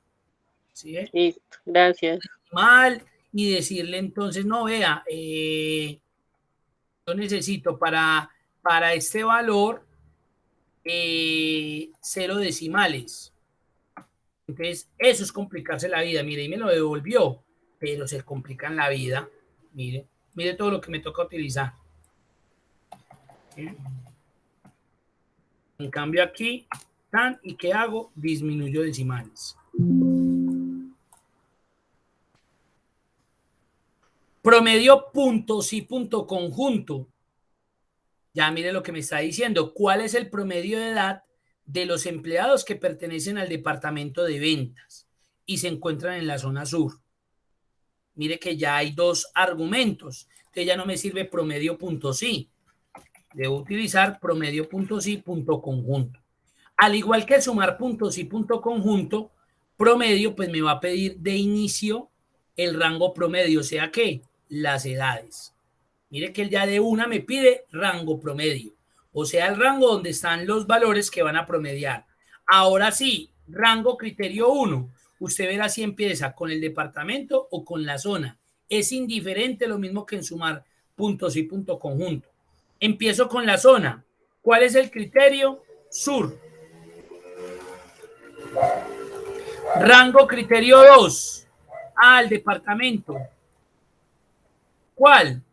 ¿Sí? Listo, gracias. Mal y decirle entonces, no, vea, yo necesito para este valor 0 decimales. Entonces, eso es complicarse la vida. Mire, y me lo devolvió, pero se complican la vida. Mire todo lo que me toca utilizar. ¿Sí? En cambio aquí Tan, ¿y qué hago? Disminuyo decimales. Promedio punto sí punto conjunto. Ya mire lo que me está diciendo. ¿Cuál es el promedio de edad de los empleados que pertenecen al departamento de ventas y se encuentran en la zona sur? Mire que ya hay dos argumentos. Entonces ya no me sirve promedio punto sí. Debo utilizar promedio punto sí punto conjunto. Al igual que sumar punto sí punto conjunto, promedio pues me va a pedir de inicio el rango promedio, o sea que las edades. Mire que él ya de una me pide rango promedio, o sea el rango donde están los valores que van a promediar. Ahora sí, rango criterio 1. Usted verá si empieza con el departamento o con la zona. Es indiferente, lo mismo que en sumar puntos y punto conjunto. Empiezo con la zona. ¿Cuál es el criterio? Sur. Rango criterio 2. El departamento. ¿Cuál?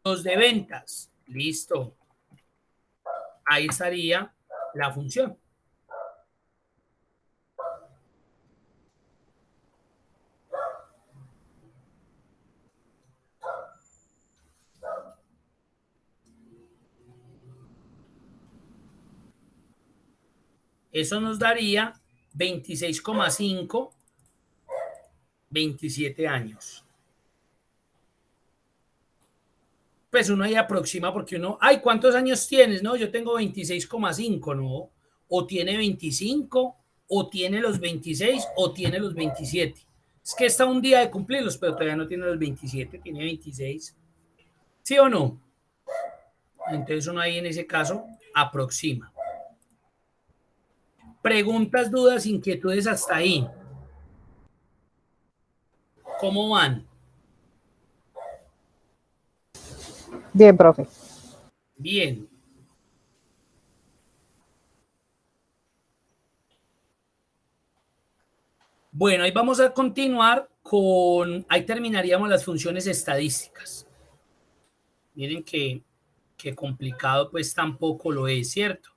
Los de ventas. Listo. Ahí estaría la función. Eso nos daría 26,5, 27 años. Pues uno ahí aproxima porque uno, ay, ¿cuántos años tienes? No, yo tengo 26,5, ¿no? O tiene 25, o tiene los 26, o tiene los 27. Es que está un día de cumplirlos, pero todavía no tiene los 27, tiene 26. ¿Sí o no? Entonces uno ahí en ese caso aproxima. Preguntas, dudas, inquietudes hasta ahí. ¿Cómo van? Bien, profe. Bien. Bueno, ahí vamos a continuar con, ahí terminaríamos las funciones estadísticas. Miren que complicado pues tampoco lo es, ¿cierto?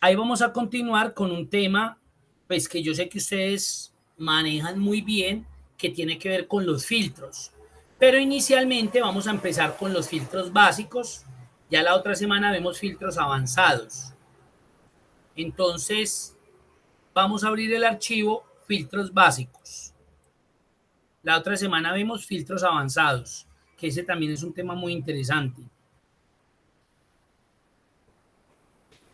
Ahí vamos a continuar con un tema pues que yo sé que ustedes manejan muy bien, que tiene que ver con los filtros. Pero inicialmente vamos a empezar con los filtros básicos. Ya la otra semana vemos filtros avanzados. Entonces, vamos a abrir el archivo filtros básicos. La otra semana vemos filtros avanzados, que ese también es un tema muy interesante.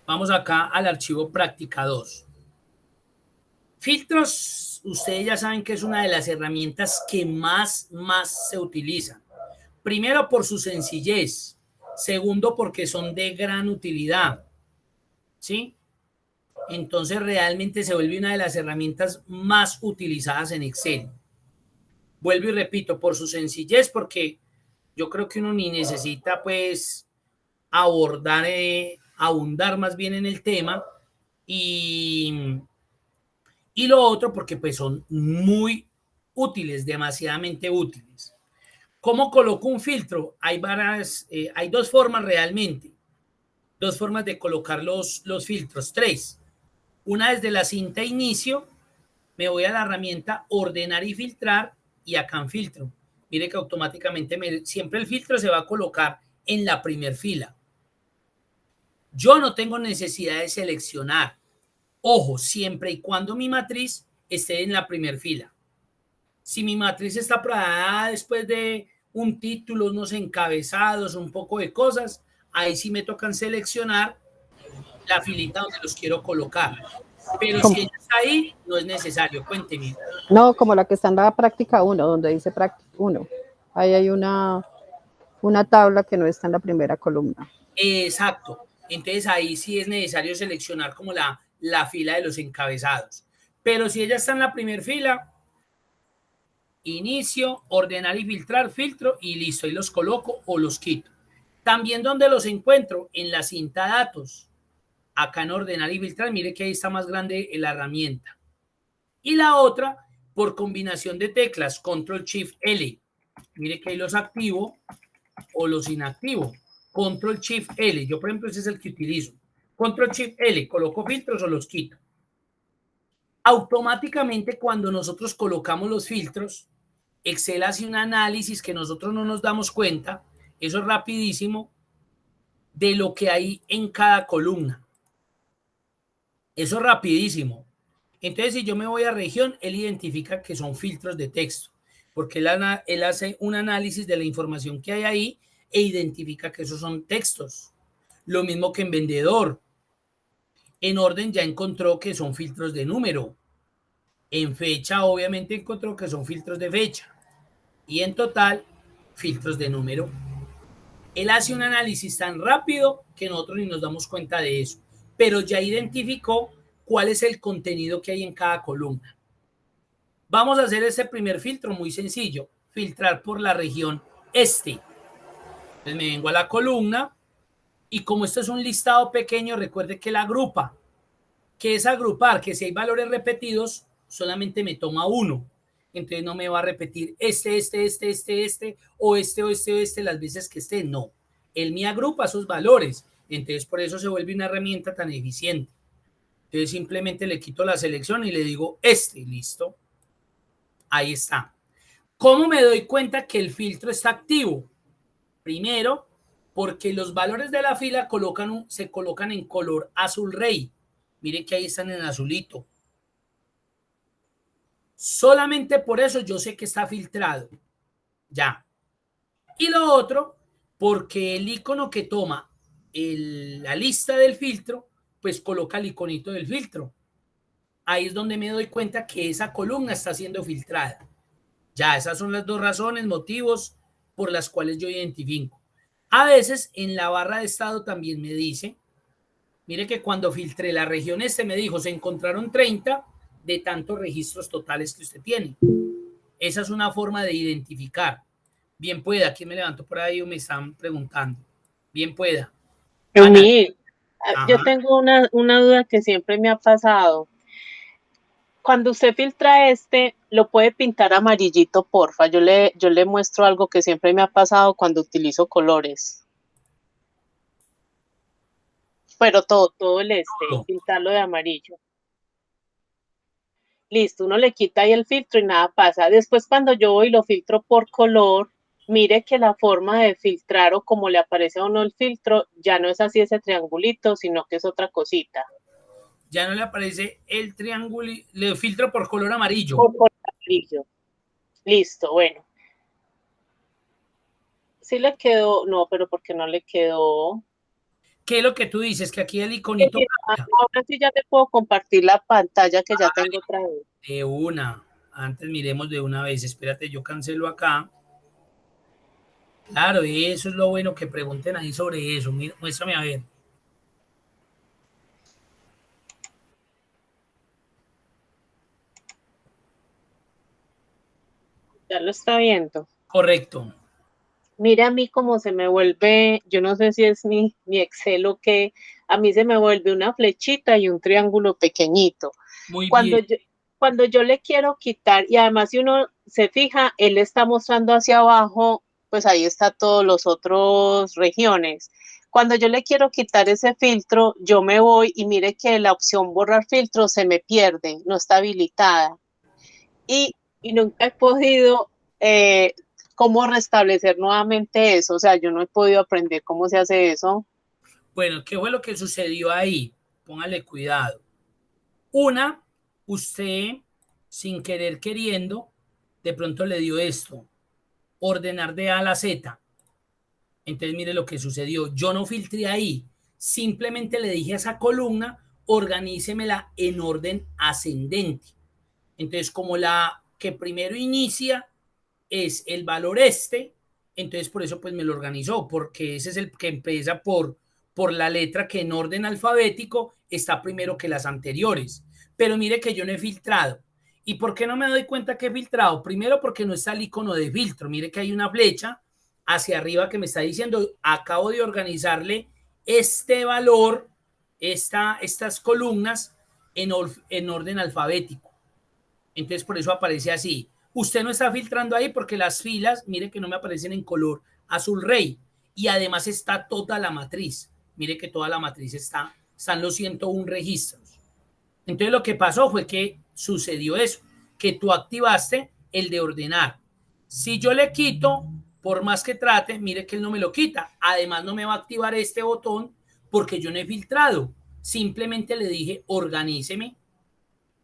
Vamos acá al archivo práctica 2. Filtros, ustedes ya saben que es una de las herramientas que más se utilizan. Primero, por su sencillez. Segundo, porque son de gran utilidad. ¿Sí? Entonces, realmente se vuelve una de las herramientas más utilizadas en Excel. Vuelvo y repito, por su sencillez, porque yo creo que uno ni necesita, pues, abundar más bien en el tema. Y lo otro, porque pues son muy útiles, demasiadamente útiles. ¿Cómo coloco un filtro? Hay dos formas realmente. Dos formas de colocar los filtros. Tres. Una desde la cinta inicio, me voy a la herramienta ordenar y filtrar y acá en filtro. Mire que automáticamente siempre el filtro se va a colocar en la primer fila. Yo no tengo necesidad de seleccionar. Ojo, siempre y cuando mi matriz esté en la primera fila. Si mi matriz está probada después de un título, unos encabezados, un poco de cosas, ahí sí me tocan seleccionar la filita donde los quiero colocar. Pero si ella está ahí, no es necesario. Cuénteme. No, como la que está en la práctica 1, donde dice práctica 1. Ahí hay una tabla que no está en la primera columna. Exacto. Entonces ahí sí es necesario seleccionar como la fila de los encabezados. Pero si ella está en la primera fila, inicio, ordenar y filtrar, filtro y listo. Ahí los coloco o los quito. También donde los encuentro, en la cinta datos. Acá en ordenar y filtrar, mire que ahí está más grande la herramienta. Y la otra, por combinación de teclas, Control Shift L. Mire que ahí los activo o los inactivo. Control Shift L. Yo, por ejemplo, ese es el que utilizo. Control Shift L. Coloco filtros o los quito. Automáticamente cuando nosotros colocamos los filtros, Excel hace un análisis que nosotros no nos damos cuenta, eso es rapidísimo, de lo que hay en cada columna. Eso es rapidísimo. Entonces, si yo me voy a región, él identifica que son filtros de texto, porque él hace un análisis de la información que hay ahí e identifica que esos son textos. Lo mismo que en vendedor. En orden ya encontró que son filtros de número. En fecha, obviamente, encontró que son filtros de fecha. Y en total, filtros de número. Él hace un análisis tan rápido que nosotros ni nos damos cuenta de eso, pero ya identificó cuál es el contenido que hay en cada columna. Vamos a hacer ese primer filtro muy sencillo, filtrar por la región este. Entonces me vengo a la columna y como esto es un listado pequeño, recuerde que la agrupa. ¿Qué es agrupar? Que si hay valores repetidos, solamente me toma uno. Entonces no me va a repetir este, o este, las veces que esté. No. Él me agrupa esos valores. Entonces por eso se vuelve una herramienta tan eficiente. Entonces simplemente le quito la selección y le digo listo. Ahí está. ¿Cómo me doy cuenta que el filtro está activo? Primero, porque los valores de la fila se colocan en color azul rey. Miren que ahí están en azulito. Solamente por eso yo sé que está filtrado. Ya. Y lo otro, porque el icono que toma la lista del filtro, pues coloca el iconito del filtro. Ahí es donde me doy cuenta que esa columna está siendo filtrada. Ya, esas son las dos razones, motivos por las cuales yo identifico. A veces en la barra de estado también me dice, mire que cuando filtré la región me dijo, se encontraron 30 de tantos registros totales que usted tiene. Esa es una forma de identificar. Bien pueda, ¿quién me levantó por ahí o me están preguntando? Bien pueda. Yo tengo una duda que siempre me ha pasado. Cuando usted filtra lo puede pintar amarillito, porfa. Yo le muestro algo que siempre me ha pasado cuando utilizo colores. Pero todo el pintarlo de amarillo. Listo, uno le quita ahí el filtro y nada pasa. Después cuando yo voy y lo filtro por color, mire que la forma de filtrar o como le aparece a uno el filtro, ya no es así ese triangulito, sino que es otra cosita. Ya no le aparece el triángulo, le filtro por color amarillo. Por color amarillo. Listo, bueno. Sí le quedó, no, pero porque no le quedó. ¿Qué es lo que tú dices? Que aquí el iconito. Ahora sí ya te puedo compartir la pantalla que ya tengo otra vez. De una. Antes miremos de una vez. Espérate, yo cancelo acá. Claro, eso es lo bueno que pregunten ahí sobre eso. Mira, muéstrame a ver. Ya lo está viendo. Correcto. Mira a mí cómo se me vuelve, yo no sé si es mi Excel o qué, a mí se me vuelve una flechita y un triángulo pequeñito. Muy bien. Cuando yo le quiero quitar, y además si uno se fija, él está mostrando hacia abajo, pues ahí está todos los otros regiones. Cuando yo le quiero quitar ese filtro, yo me voy y mire que la opción borrar filtro se me pierde, no está habilitada. Y nunca he podido cómo restablecer nuevamente eso. O sea, yo no he podido aprender cómo se hace eso. Bueno, ¿qué fue lo que sucedió ahí? Póngale cuidado. Una, usted, sin querer queriendo, de pronto le dio esto, ordenar de A a la Z. Entonces, mire lo que sucedió. Yo no filtré ahí. Simplemente le dije a esa columna, organícemela en orden ascendente. Entonces, como la que primero inicia es el valor entonces por eso pues me lo organizó, porque ese es el que empieza por la letra que en orden alfabético está primero que las anteriores. Pero mire que yo no he filtrado. ¿Y por qué no me doy cuenta que he filtrado? Primero porque no está el icono de filtro. Mire que hay una flecha hacia arriba que me está diciendo, acabo de organizarle este valor, estas columnas en orden alfabético. Entonces por eso aparece así. Usted no está filtrando ahí porque las filas, mire que no me aparecen en color azul rey. Y además está toda la matriz. Mire que toda la matriz están los 101 registros. Entonces lo que pasó fue que sucedió eso, que tú activaste el de ordenar. Si yo le quito, por más que trate, mire que él no me lo quita. Además no me va a activar este botón porque yo no he filtrado. Simplemente le dije, organíceme.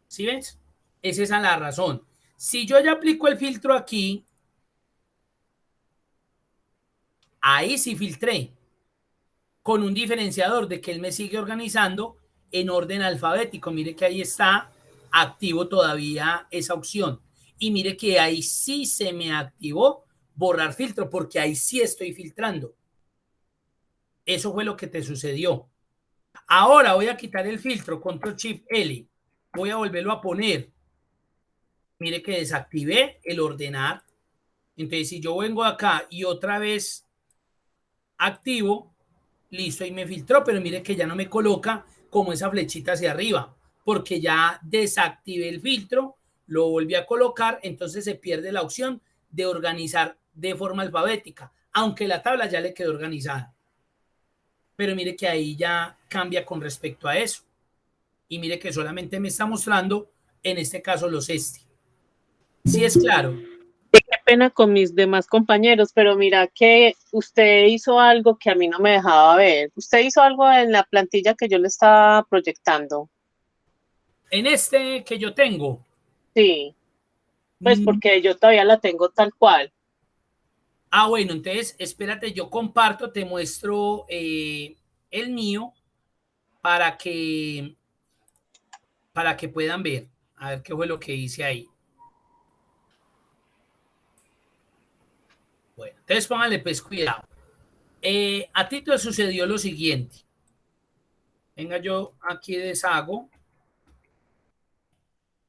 ¿Sí ves? Esa es la razón. Si yo ya aplico el filtro aquí, ahí sí filtré con un diferenciador de que él me sigue organizando en orden alfabético. Mire que ahí está activo todavía esa opción. Y mire que ahí sí se me activó borrar filtro, porque ahí sí estoy filtrando. Eso fue lo que te sucedió. Ahora voy a quitar el filtro, control shift L. Voy a volverlo a poner. Mire que desactivé el ordenar. Entonces, si yo vengo acá y otra vez activo, listo, y me filtró, pero mire que ya no me coloca como esa flechita hacia arriba, porque ya desactivé el filtro, lo volví a colocar, entonces se pierde la opción de organizar de forma alfabética, aunque la tabla ya le quedó organizada. Pero mire que ahí ya cambia con respecto a eso. Y mire que solamente me está mostrando, en este caso, los este. Sí es claro. Qué pena con mis demás compañeros, pero mira que usted hizo algo que a mí no me dejaba ver. Usted hizo algo en la plantilla que yo le estaba proyectando. En este que yo tengo. Sí, pues porque yo todavía la tengo tal cual. Bueno, entonces espérate, yo comparto, te muestro el mío para que puedan ver. A ver qué fue lo que hice ahí. Bueno, entonces pónganle pues cuidado. A ti te sucedió lo siguiente. Venga, yo aquí deshago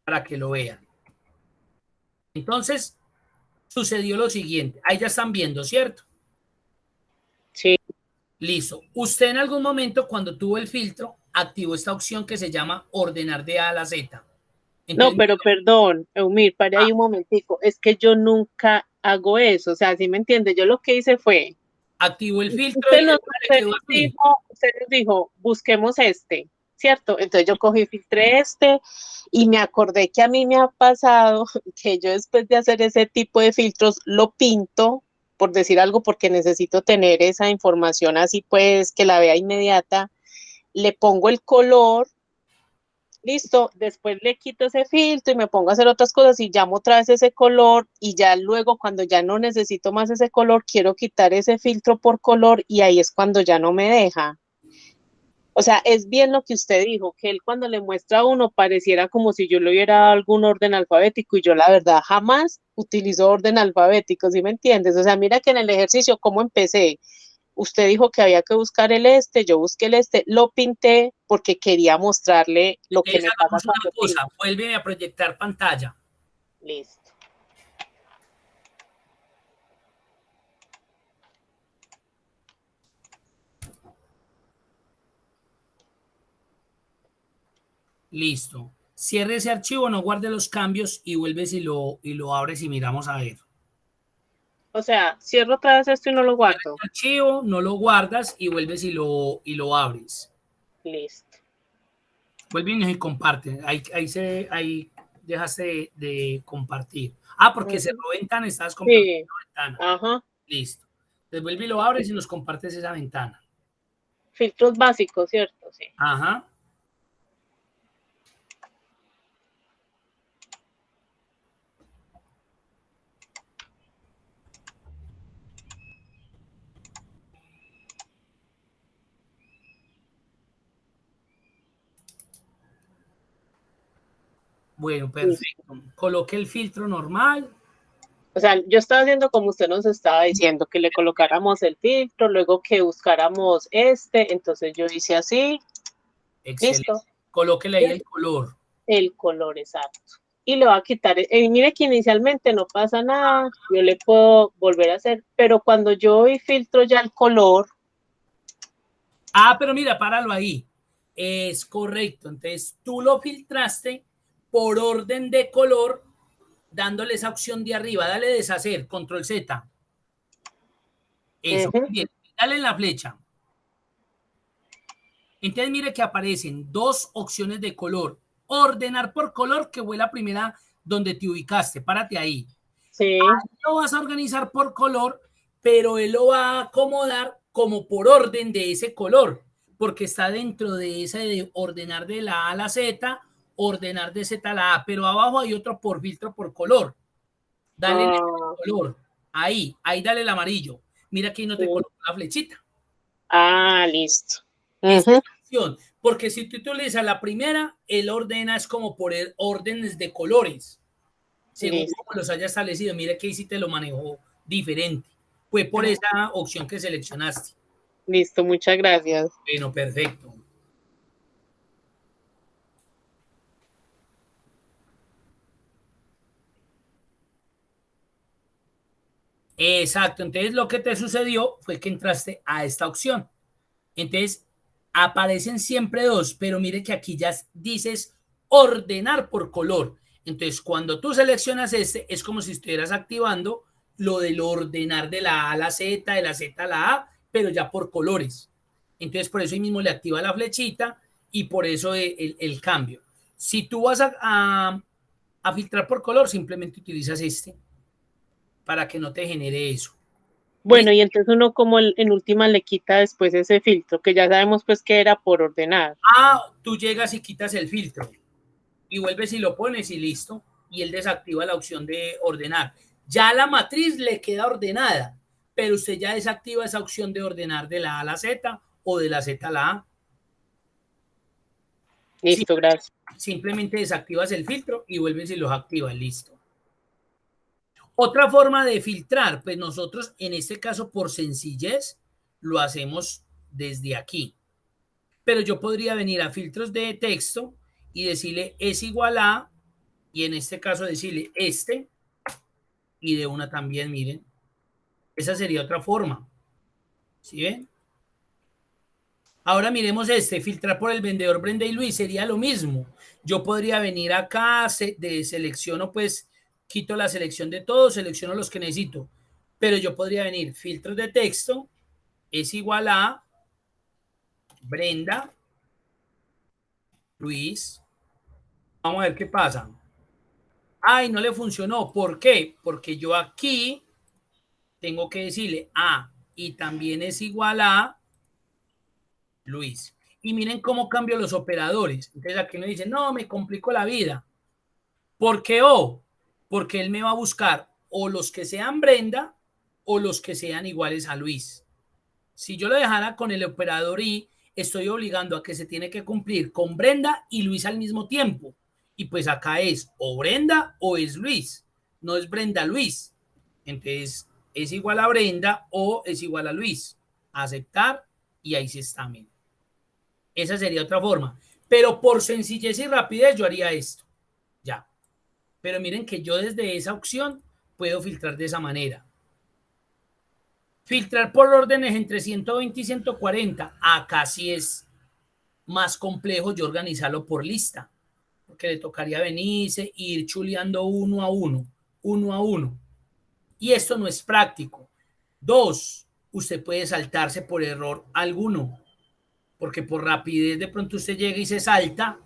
para que lo vean. Entonces, sucedió lo siguiente. Ahí ya están viendo, ¿cierto? Sí. Listo. Usted en algún momento, cuando tuvo el filtro, activó esta opción que se llama ordenar de A a la Z. No, Entonces, pero perdón, Eumir, para ahí un momentico. Es que yo nunca hago eso. O sea, ¿sí me entiende? Yo lo que hice fue, activó el filtro usted y nos, después le quedó así. usted nos dijo, busquemos este, ¿cierto? Entonces yo cogí, filtré este y me acordé que a mí me ha pasado que yo después de hacer ese tipo de filtros lo pinto, por decir algo, porque necesito tener esa información así pues que la vea inmediata, le pongo el color. Listo, después le quito ese filtro y me pongo a hacer otras cosas y llamo otra vez ese color y ya luego cuando ya no necesito más ese color, quiero quitar ese filtro por color y ahí es cuando ya no me deja. O sea, es bien lo que usted dijo, que él cuando le muestra a uno pareciera como si yo le hubiera dado algún orden alfabético y yo la verdad jamás utilizo orden alfabético, ¿sí me entiendes? O sea, mira que en el ejercicio, ¿cómo empecé? Usted dijo que había que buscar el este, yo busqué el este, lo pinté porque quería mostrarle lo que Entonces me pasa hagamos una cuando pinto. cosa, vuelve a proyectar pantalla. Listo. Listo. Cierre ese archivo, no guarde los cambios y vuelves y lo abres y miramos a ver. O sea, cierro otra vez esto y no lo Cierra guardo. el archivo, no lo guardas y vuelves y lo abres. Listo. Vuelve y comparte. Ahí dejaste de compartir. Porque cerró ventana, estabas compartiendo Sí, ventana. ajá. Listo. Entonces vuelve y lo abres y nos compartes esa ventana. Filtros básicos, ¿cierto? Sí. Ajá. Bueno, Listo. perfecto. Coloque el filtro normal. O sea, yo estaba haciendo como usted nos estaba diciendo, que le colocáramos el filtro, luego que buscáramos este, entonces yo hice así, Excelente. listo, Colóquele ahí el color. el color exacto. Y le va a quitar, mire que inicialmente no pasa nada, yo le puedo volver a hacer, pero cuando yo filtro ya el color. Pero mira, páralo ahí. Es correcto. Entonces, tú lo filtraste por orden de color, dándole esa opción de arriba. Dale deshacer, control Z. Eso, muy bien. Dale en la flecha. Entonces, mire que aparecen dos opciones de color. ordenar por color, que fue la primera donde te ubicaste, párate ahí. Sí. Ahí lo vas a organizar por color, pero él lo va a acomodar como por orden de ese color, porque está dentro de ese de ordenar de la A a la Z, ordenar de Z a la A, pero abajo hay otro por filtro por color. Dale el color, ahí dale el amarillo. Mira que ahí no te coloca la flechita. Listo. Esa es la opción, porque si tú utilizas la primera, él ordena es como por el órdenes de colores, según como los haya establecido. Mira que ahí sí te lo manejó diferente. Fue por esa opción que seleccionaste. Listo, muchas gracias. Bueno, perfecto. Exacto, entonces lo que te sucedió fue que entraste a esta opción. Entonces aparecen siempre dos, pero mire que aquí ya dices ordenar por color. Entonces cuando tú seleccionas este, es como si estuvieras activando lo del ordenar de la A a la Z, de la Z a la A, pero ya por colores. Entonces por eso ahí mismo le activa la flechita y por eso el cambio. Si tú vas a filtrar por color, simplemente utilizas este para que no te genere eso. Bueno, y entonces uno como en última le quita después ese filtro, que ya sabemos pues que era por ordenar. Tú llegas y quitas el filtro y vuelves y lo pones y listo. Y él desactiva la opción de ordenar. Ya la matriz le queda ordenada, pero usted ya desactiva esa opción de ordenar de la A a la Z o de la Z a la A. Listo, gracias. Simplemente desactivas el filtro y vuelves y los activas, listo. Otra forma de filtrar, pues nosotros en este caso por sencillez lo hacemos desde aquí. Pero yo podría venir a filtros de texto y decirle es igual a, y en este caso decirle este, y de una también, miren. Esa sería otra forma. ¿Sí ven? Ahora miremos este, filtrar por el vendedor Brenda y Luis, sería lo mismo. Yo podría venir acá, selecciono pues, quito la selección de todos, selecciono los que necesito. Pero yo podría venir, filtros de texto, es igual a Brenda, Luis. Vamos a ver qué pasa. Ay, no le funcionó. ¿Por qué? Porque yo aquí tengo que decirle y también es igual a Luis. Y miren cómo cambio los operadores. Entonces aquí me dicen, no, me complico la vida. ¿Por qué O? Porque él me va a buscar o los que sean Brenda o los que sean iguales a Luis. Si yo lo dejara con el operador y estoy obligando a que se tiene que cumplir con Brenda y Luis al mismo tiempo. Y pues acá es o Brenda o es Luis. No es Brenda Luis. Entonces es igual a Brenda o es igual a Luis. Aceptar y ahí sí está. Miren. Esa sería otra forma. Pero por sencillez y rapidez yo haría esto. Ya. Pero miren que yo desde esa opción puedo filtrar de esa manera. Filtrar por órdenes entre 120 y 140. Acá sí es más complejo yo organizarlo por lista. Porque le tocaría venirse, ir chuleando uno a uno. Y esto no es práctico. 2, usted puede saltarse por error alguno. Porque por rapidez de pronto usted llega y se salta,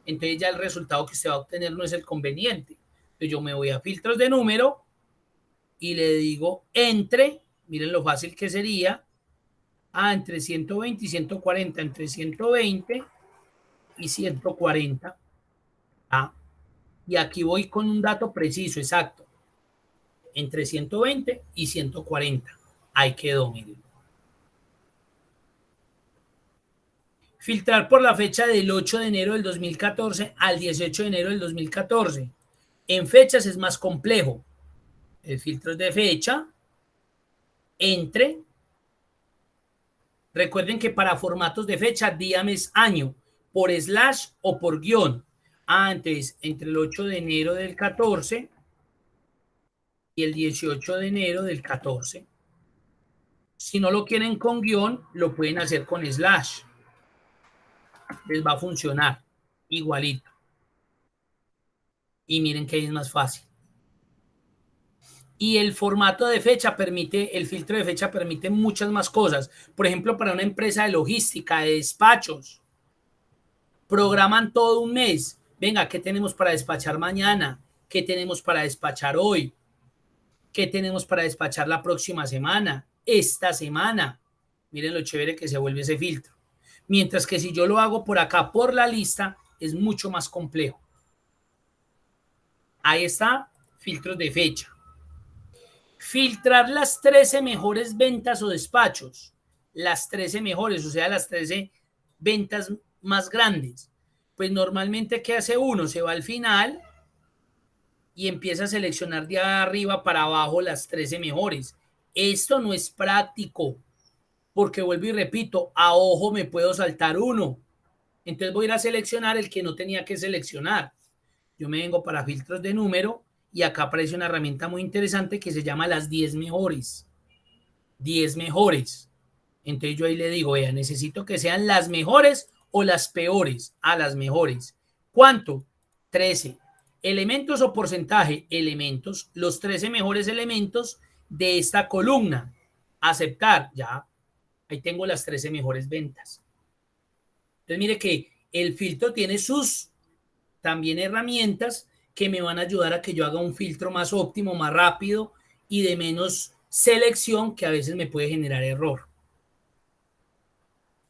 entonces ya el resultado que usted va a obtener no es el conveniente. Entonces yo me voy a filtros de número y le digo entre, miren lo fácil que sería, entre 120 y 140, entre 120 y 140. Y aquí voy con un dato preciso, exacto, entre 120 y 140. Ahí quedó, miren. Filtrar por la fecha del 8 de enero del 2014 al 18 de enero del 2014. En fechas es más complejo. El filtro es de fecha, entre. Recuerden que para formatos de fecha, día, mes, año, por slash o por guión. Antes, entre el 8 de enero del 14 y el 18 de enero del 14. Si no lo quieren con guión, lo pueden hacer con slash. Les va a funcionar igualito. Y miren que es más fácil. Y el formato de fecha permite, el filtro de fecha permite muchas más cosas. Por ejemplo, para una empresa de logística, de despachos, programan todo un mes. Venga, ¿qué tenemos para despachar mañana? ¿Qué tenemos para despachar hoy? ¿Qué tenemos para despachar la próxima semana? Esta semana. Miren lo chévere que se vuelve ese filtro. Mientras que si yo lo hago por acá, por la lista, es mucho más complejo. Ahí está, filtros de fecha. Filtrar las 13 mejores ventas o despachos. Las 13 mejores, o sea, las 13 ventas más grandes. Pues normalmente, ¿qué hace uno? Se va al final y empieza a seleccionar de arriba para abajo las 13 mejores. Esto no es práctico, porque vuelvo y repito, a ojo me puedo saltar uno. Entonces voy a ir a seleccionar el que no tenía que seleccionar. Yo me vengo para filtros de número y acá aparece una herramienta muy interesante que se llama las 10 mejores. 10 mejores. Entonces yo ahí le digo, vea, necesito que sean las mejores o las peores. A las mejores. ¿Cuánto? 13. Elementos o porcentaje. Elementos. Los 13 mejores elementos de esta columna. Aceptar. Ya. Ahí tengo las 13 mejores ventas. Entonces mire que el filtro tiene sus también herramientas que me van a ayudar a que yo haga un filtro más óptimo, más rápido y de menos selección que a veces me puede generar error.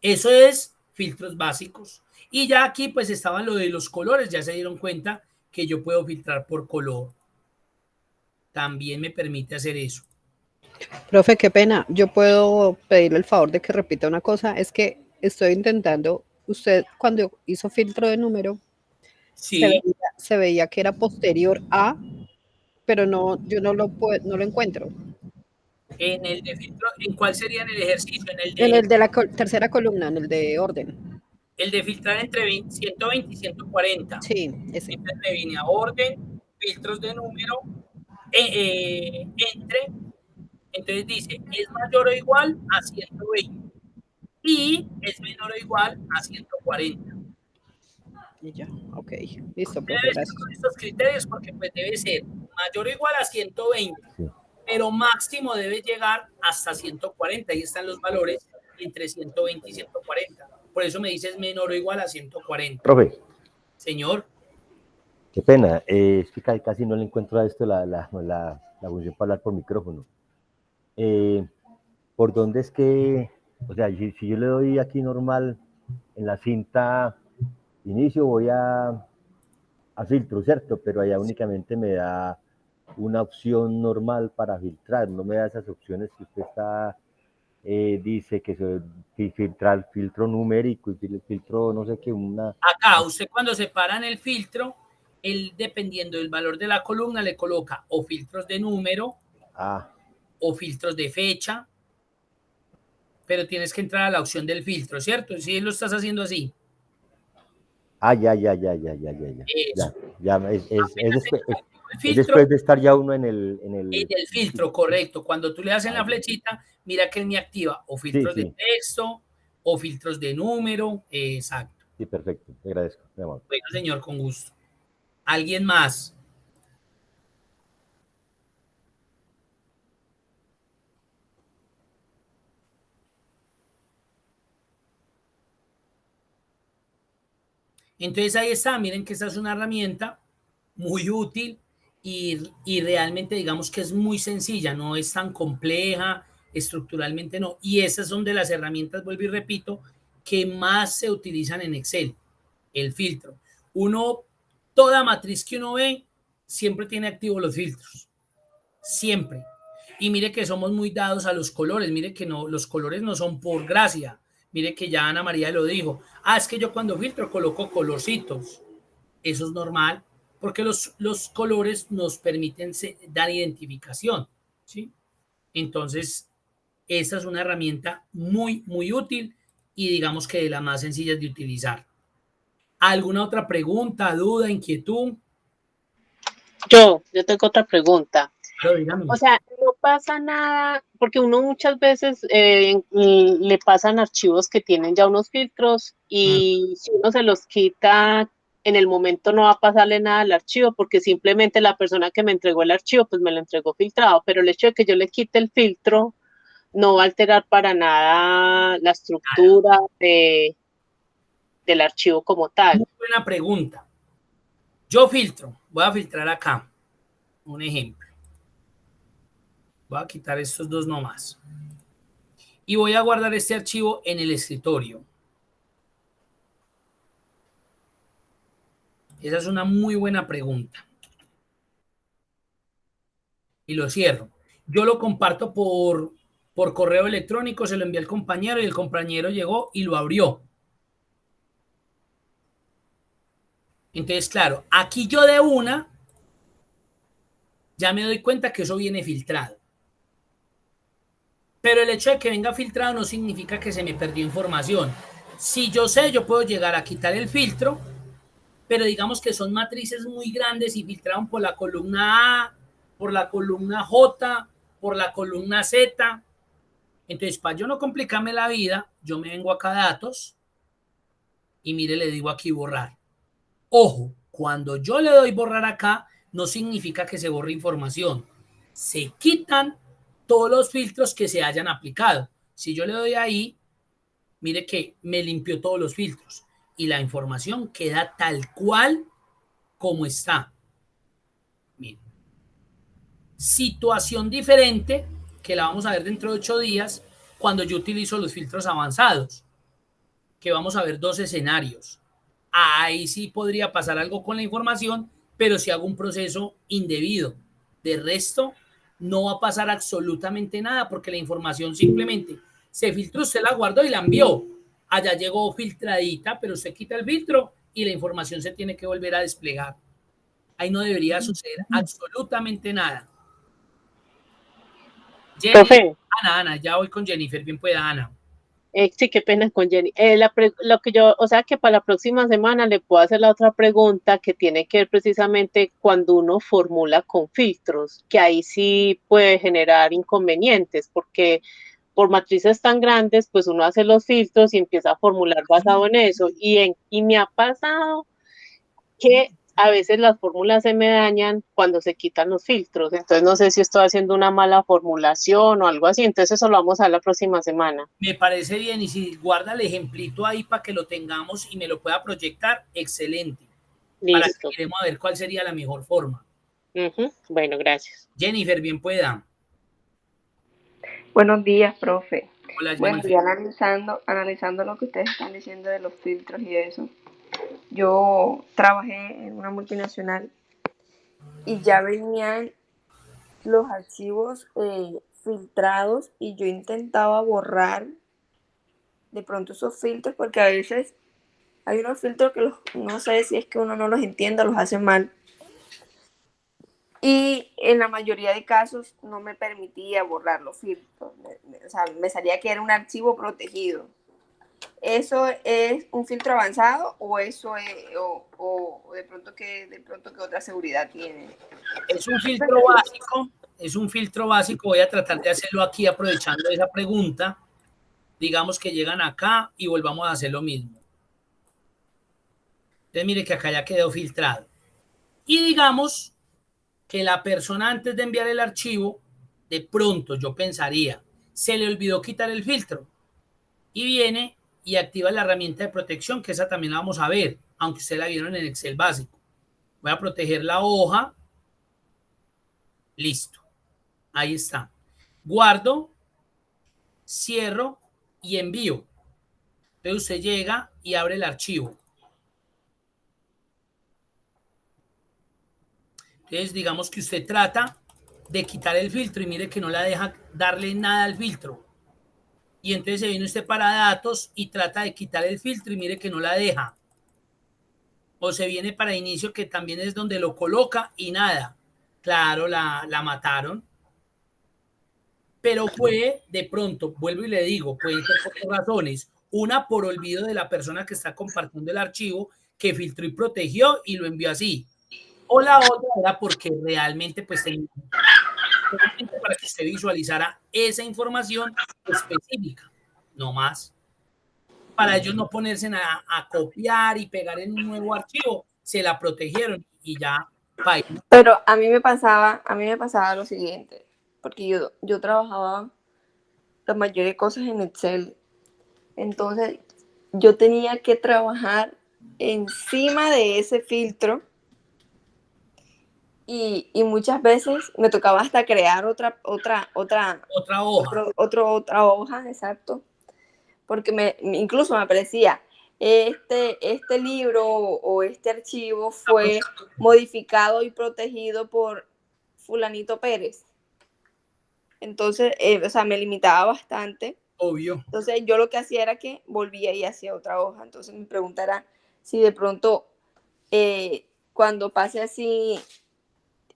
Eso es filtros básicos. Y ya aquí pues estaba lo de los colores, ya se dieron cuenta que yo puedo filtrar por color. También me permite hacer eso. Profe, qué pena. Yo puedo pedirle el favor de que repita una cosa. Es que estoy intentando, usted cuando hizo filtro de número, Sí. se veía que era posterior a, pero no, yo no lo encuentro. En el de filtro, ¿en cuál sería en el ejercicio? En el de la tercera columna, en el de orden. El de filtrar entre 120 y 140. Sí, ese. Entonces me vine a orden, filtros de número, entre. Entonces dice, es mayor o igual a 120 y es menor o igual a 140. Y ya, ok. Listo, profe, Debe ser gracias. con estos criterios porque pues debe ser mayor o igual a 120, Sí. pero máximo debe llegar hasta 140. Ahí están los valores entre 120 y 140. Por eso me dices menor o igual a 140. Profe, Señor. qué pena. Es que casi no le encuentro a esto la función para hablar por micrófono. ¿Por dónde es que, o sea, si yo le doy aquí normal en la cinta inicio, voy a filtro, ¿cierto? Pero allá únicamente me da una opción normal para filtrar, no me da esas opciones que usted está, dice que se filtrar filtro numérico y filtro no sé qué, una... Acá usted cuando se para en el filtro, él dependiendo del valor de la columna le coloca o filtros de número o filtros de fecha, pero tienes que entrar a la opción del filtro, ¿cierto? Si lo estás haciendo así. Ya. Es después de estar ya uno en el filtro, correcto. Cuando tú le das en la flechita, mira que él me activa o filtros de texto o filtros de número. Exacto. Sí, perfecto. Te agradezco. Bueno, señor, con gusto. ¿Alguien más? Entonces ahí está, miren que esta es una herramienta muy útil y realmente digamos que es muy sencilla, no es tan compleja, estructuralmente no. Y esas son de las herramientas, vuelvo y repito, que más se utilizan en Excel, el filtro. Toda matriz que uno ve, siempre tiene activos los filtros, siempre. Y mire que somos muy dados a los colores, mire que no, los colores no son por gracia. Mire que ya Ana María lo dijo. Es que yo cuando filtro coloco colorcitos. Eso es normal, porque los colores nos permiten dar identificación, ¿sí? Entonces, esta es una herramienta muy, muy útil y digamos que de las más sencillas de utilizar. ¿Alguna otra pregunta, duda, inquietud? Yo tengo otra pregunta. Claro, dígame. O sea, no pasa nada, porque uno muchas veces le pasan archivos que tienen ya unos filtros y si uno se los quita, en el momento no va a pasarle nada al archivo porque simplemente la persona que me entregó el archivo pues me lo entregó filtrado, pero el hecho de que yo le quite el filtro no va a alterar para nada la estructura del archivo como tal. Muy buena pregunta. Yo filtro, voy a filtrar acá, un ejemplo. Voy a quitar estos dos nomás. Y voy a guardar este archivo en el escritorio. Esa es una muy buena pregunta. Y lo cierro. Yo lo comparto por correo electrónico, se lo envié al compañero y el compañero llegó y lo abrió. Entonces, claro, aquí yo de una ya me doy cuenta que eso viene filtrado. Pero el hecho de que venga filtrado no significa que se me perdió información. Si yo sé, yo puedo llegar a quitar el filtro, pero digamos que son matrices muy grandes y filtraron por la columna A, por la columna J, por la columna Z. Entonces, para yo no complicarme la vida, yo me vengo acá a datos y mire, le digo aquí borrar. Ojo, cuando yo le doy borrar acá, no significa que se borre información. Se quitan todos los filtros que se hayan aplicado. Si yo le doy ahí, mire que me limpió todos los filtros y la información queda tal cual como está. Mire. Situación diferente que la vamos a ver dentro de 8 días cuando yo utilizo los filtros avanzados, que vamos a ver dos escenarios. Ahí sí podría pasar algo con la información, pero si hago un proceso indebido. De resto, no va a pasar absolutamente nada porque la información simplemente se filtró, usted la guardó y la envió. Allá llegó filtradita, pero usted quita el filtro y la información se tiene que volver a desplegar. Ahí no debería suceder absolutamente nada. Profe, Ana, ya voy con Jennifer, bien pueda, Ana. sí, qué pena con Jenny. Lo que yo, o sea, que para la próxima semana le puedo hacer la otra pregunta que tiene que ver precisamente cuando uno formula con filtros, que ahí sí puede generar inconvenientes, porque por matrices tan grandes, pues uno hace los filtros y empieza a formular basado en eso. Y me ha pasado que a veces las fórmulas se me dañan cuando se quitan los filtros. Entonces no sé si estoy haciendo una mala formulación o algo así. Entonces eso lo vamos a ver la próxima semana. Me parece bien y si guarda el ejemplito ahí para que lo tengamos y me lo pueda proyectar, excelente. Para Listo. que queremos a ver cuál sería la mejor forma. Bueno, gracias. Jennifer, bien pueda. Buenos días, profe. Hola, Bueno, Jennifer. ya analizando lo que ustedes están diciendo de los filtros y eso, yo trabajé en una multinacional y ya venían los archivos filtrados y yo intentaba borrar de pronto esos filtros porque a veces hay unos filtros que no sé si es que uno no los entiende, los hace mal. Y en la mayoría de casos no me permitía borrar los filtros. O sea, me salía que era un archivo protegido. ¿Eso es un filtro avanzado o eso es, o de pronto que otra seguridad tiene? Es un filtro básico, voy a tratar de hacerlo aquí aprovechando esa pregunta. Digamos que llegan acá y volvamos a hacer lo mismo. Entonces mire que acá ya quedó filtrado. Y digamos que la persona antes de enviar el archivo, de pronto yo pensaría, se le olvidó quitar el filtro. Y viene y activa la herramienta de protección, que esa también la vamos a ver, aunque ustedes la vieron en Excel básico. Voy a proteger la hoja. Listo. Ahí está. Guardo, cierro y envío. Entonces usted llega y abre el archivo. Entonces digamos que usted trata de quitar el filtro y mire que no la deja darle nada al filtro. Y entonces se viene usted para datos y trata de quitar el filtro y mire que no la deja. O se viene para inicio que también es donde lo coloca y nada. Claro, la mataron. Pero fue de pronto, vuelvo y le digo, pueden ser por dos razones. Una por olvido de la persona que está compartiendo el archivo, que filtró y protegió y lo envió así. O la otra era porque realmente pues tenía para que usted visualizara esa información específica, no más. Para ellos no ponerse a copiar y pegar en un nuevo archivo, se la protegieron y ya. Bye. Pero a mí me pasaba lo siguiente, porque yo trabajaba la mayoría de cosas en Excel. Entonces, yo tenía que trabajar encima de ese filtro y muchas veces me tocaba hasta crear otra Otra hoja. otra hoja, exacto, porque incluso me aparecía, este libro o este archivo fue modificado y protegido por fulanito Pérez. Entonces, o sea, me limitaba bastante. Obvio. Entonces, yo lo que hacía era que volvía y hacía otra hoja. Entonces, mi pregunta era si de pronto, cuando pase así,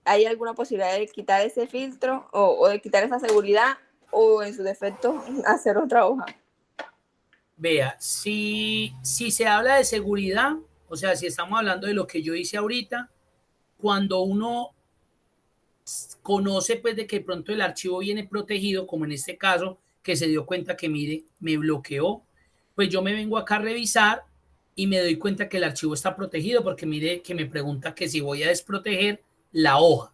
hay alguna posibilidad de quitar ese filtro o de quitar esa seguridad, o en su defecto hacer otra hoja. Vea, si se habla de seguridad, o sea, si estamos hablando de lo que yo hice ahorita, cuando uno conoce pues de que de pronto el archivo viene protegido, como en este caso, que se dio cuenta que mire, me bloqueó, pues yo me vengo acá a revisar y me doy cuenta que el archivo está protegido, porque mire que me pregunta que si voy a desproteger la hoja.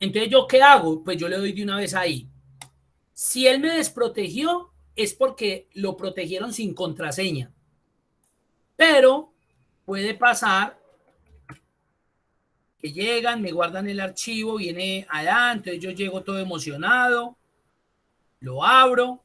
Entonces, ¿yo qué hago? Pues yo le doy de una vez ahí. Si él me desprotegió, es porque lo protegieron sin contraseña. Pero puede pasar que llegan, me guardan el archivo, viene allá, entonces yo llego todo emocionado, lo abro,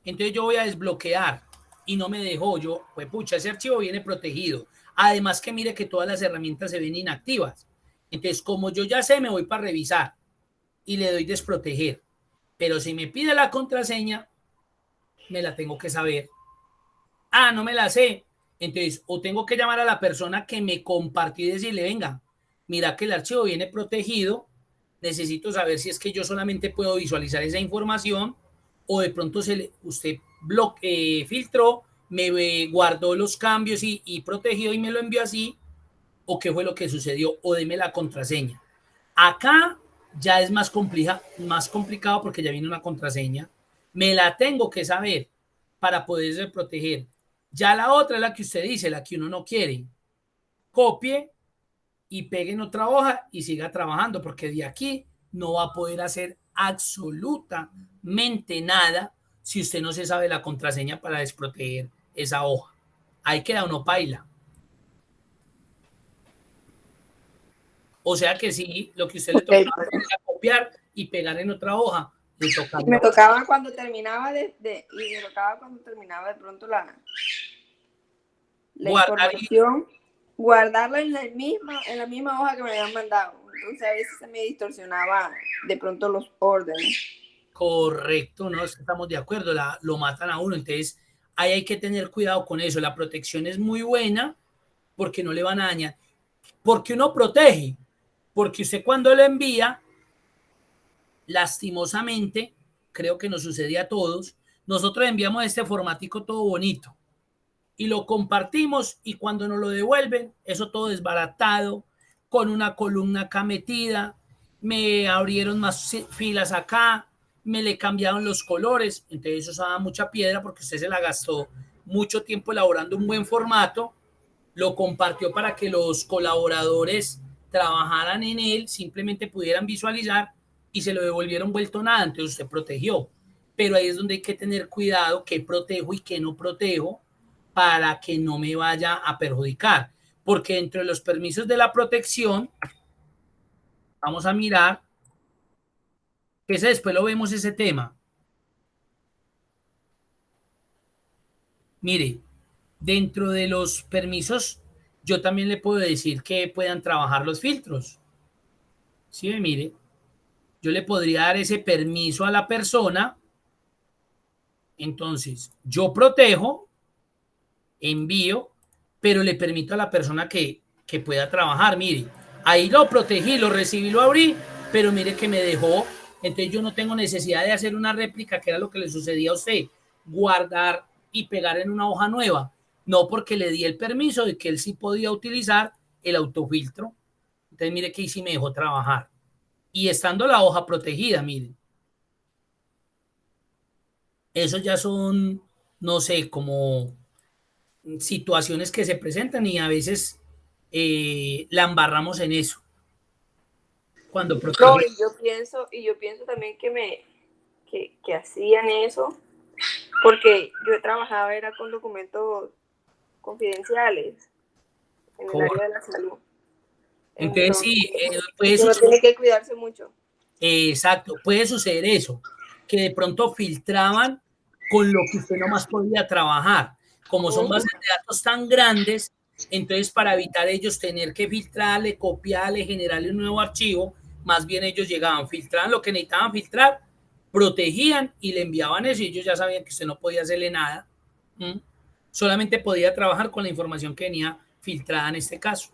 entonces yo voy a desbloquear y no me dejó, yo, pues pucha, ese archivo viene protegido. Además que mire que todas las herramientas se ven inactivas. Entonces, como yo ya sé, me voy para revisar y le doy desproteger. Pero si me pide la contraseña, me la tengo que saber. Ah, no me la sé. Entonces, o tengo que llamar a la persona que me compartió y decirle, venga, mira que el archivo viene protegido, necesito saber si es que yo solamente puedo visualizar esa información o de pronto usted filtró, me guardó los cambios y protegió y me lo envió así, o qué fue lo que sucedió, o deme la contraseña. Acá ya es más complicado porque ya viene una contraseña. Me la tengo que saber para poderse proteger. Ya la otra es la que usted dice, la que uno no quiere. Copie y pegue en otra hoja y siga trabajando, porque de aquí no va a poder hacer absolutamente nada si usted no se sabe la contraseña para desproteger esa hoja. Ahí queda uno paila. O sea que sí, lo que usted le tocaba era copiar y pegar en otra hoja. Me tocaba cuando terminaba y me tocaba cuando terminaba de pronto la información, guardarla en la misma hoja que me habían mandado. Entonces a veces se me distorsionaba de pronto los órdenes. Correcto, no estamos de acuerdo, lo matan a uno. Entonces ahí hay que tener cuidado con eso. La protección es muy buena porque no le van a dañar. Porque uno protege, porque usted cuando lo envía, lastimosamente, creo que nos sucede a todos, nosotros enviamos este formatico todo bonito y lo compartimos y cuando nos lo devuelven, eso todo desbaratado, con una columna acá metida, me abrieron más filas acá, me le cambiaron los colores, entonces eso da mucha piedra porque usted se la gastó mucho tiempo elaborando un buen formato, lo compartió para que los colaboradores trabajaran en él, simplemente pudieran visualizar y se lo devolvieron vuelto nada, entonces usted protegió. Pero ahí es donde hay que tener cuidado qué protejo y qué no protejo para que no me vaya a perjudicar. Porque dentro de los permisos de la protección, vamos a mirar, que ese después lo vemos ese tema. Mire, dentro de los permisos, yo también le puedo decir que puedan trabajar los filtros. Sí, mire, yo le podría dar ese permiso a la persona. Entonces, yo protejo, envío, pero le permito a la persona que pueda trabajar. Mire, ahí lo protegí, lo recibí, lo abrí, pero mire que me dejó. Entonces yo no tengo necesidad de hacer una réplica, que era lo que le sucedía a usted, guardar y pegar en una hoja nueva. No, porque le di el permiso de que él sí podía utilizar el autofiltro. Entonces mire que ahí sí me dejó trabajar. Y estando la hoja protegida, mire. Esos ya son, no sé, como situaciones que se presentan y a veces la embarramos en eso. Cuando no, y yo pienso también que hacían eso porque yo trabajaba era con documentos confidenciales en el área de la salud. Entonces sí, puede uno suceder, tiene que cuidarse mucho. exacto, puede suceder eso, que de pronto filtraban con lo que usted nomás podía trabajar. Como son bases de datos tan grandes, entonces para evitar ellos tener que filtrarle, copiarle, generarle un nuevo archivo, más bien ellos llegaban, filtraban lo que necesitaban filtrar, protegían y le enviaban eso y ellos ya sabían que usted no podía hacerle nada. ¿Mm? Solamente podía trabajar con la información que venía filtrada en este caso.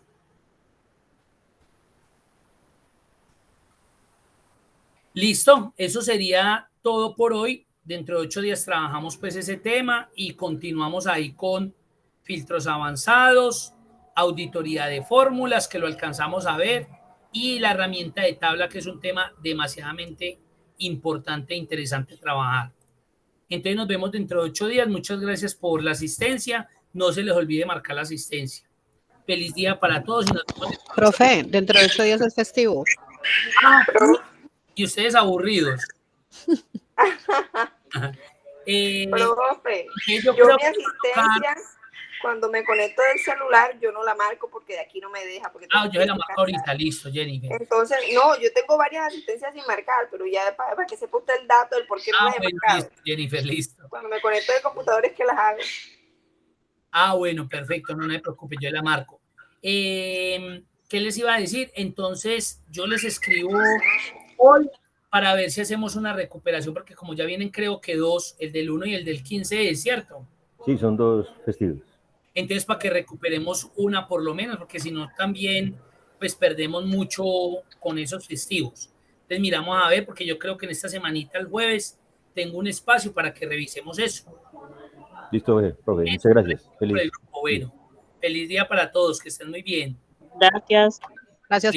Listo, eso sería todo por hoy. Dentro de 8 días trabajamos pues ese tema y continuamos ahí con filtros avanzados, auditoría de fórmulas, que lo alcanzamos a ver, y la herramienta de tabla, que es un tema demasiadamente importante e interesante trabajar. Entonces nos vemos dentro de 8 días. Muchas gracias por la asistencia. No se les olvide marcar la asistencia. Feliz día para todos. Y nos vemos Profe, dentro de 8 días es festivo. y ustedes aburridos. Profe, yo yo creo mi asistencia, cuando me conecto del celular, yo no la marco porque de aquí no me deja. Porque yo se la marco ahorita, listo, Jennifer. Entonces, no, yo tengo varias asistencias sin marcar, pero ya para que sepa usted el dato del por qué no las he marcado. Listo, Jennifer, listo. Cuando me conecto del computador es que las hago. Bueno, perfecto, no me preocupe, yo la marco. ¿Qué les iba a decir? Entonces, yo les escribo hoy para ver si hacemos una recuperación, porque como ya vienen creo que 2, el del 1 y el del 15, ¿es cierto? Sí, son 2 festivos. Entonces, para que recuperemos una por lo menos, porque si no también, pues perdemos mucho con esos festivos. Entonces, miramos a ver, porque yo creo que en esta semanita, el jueves, tengo un espacio para que revisemos eso. Listo, profe, muchas gracias. Feliz. Bueno, feliz día para todos, que estén muy bien. Gracias. Gracias.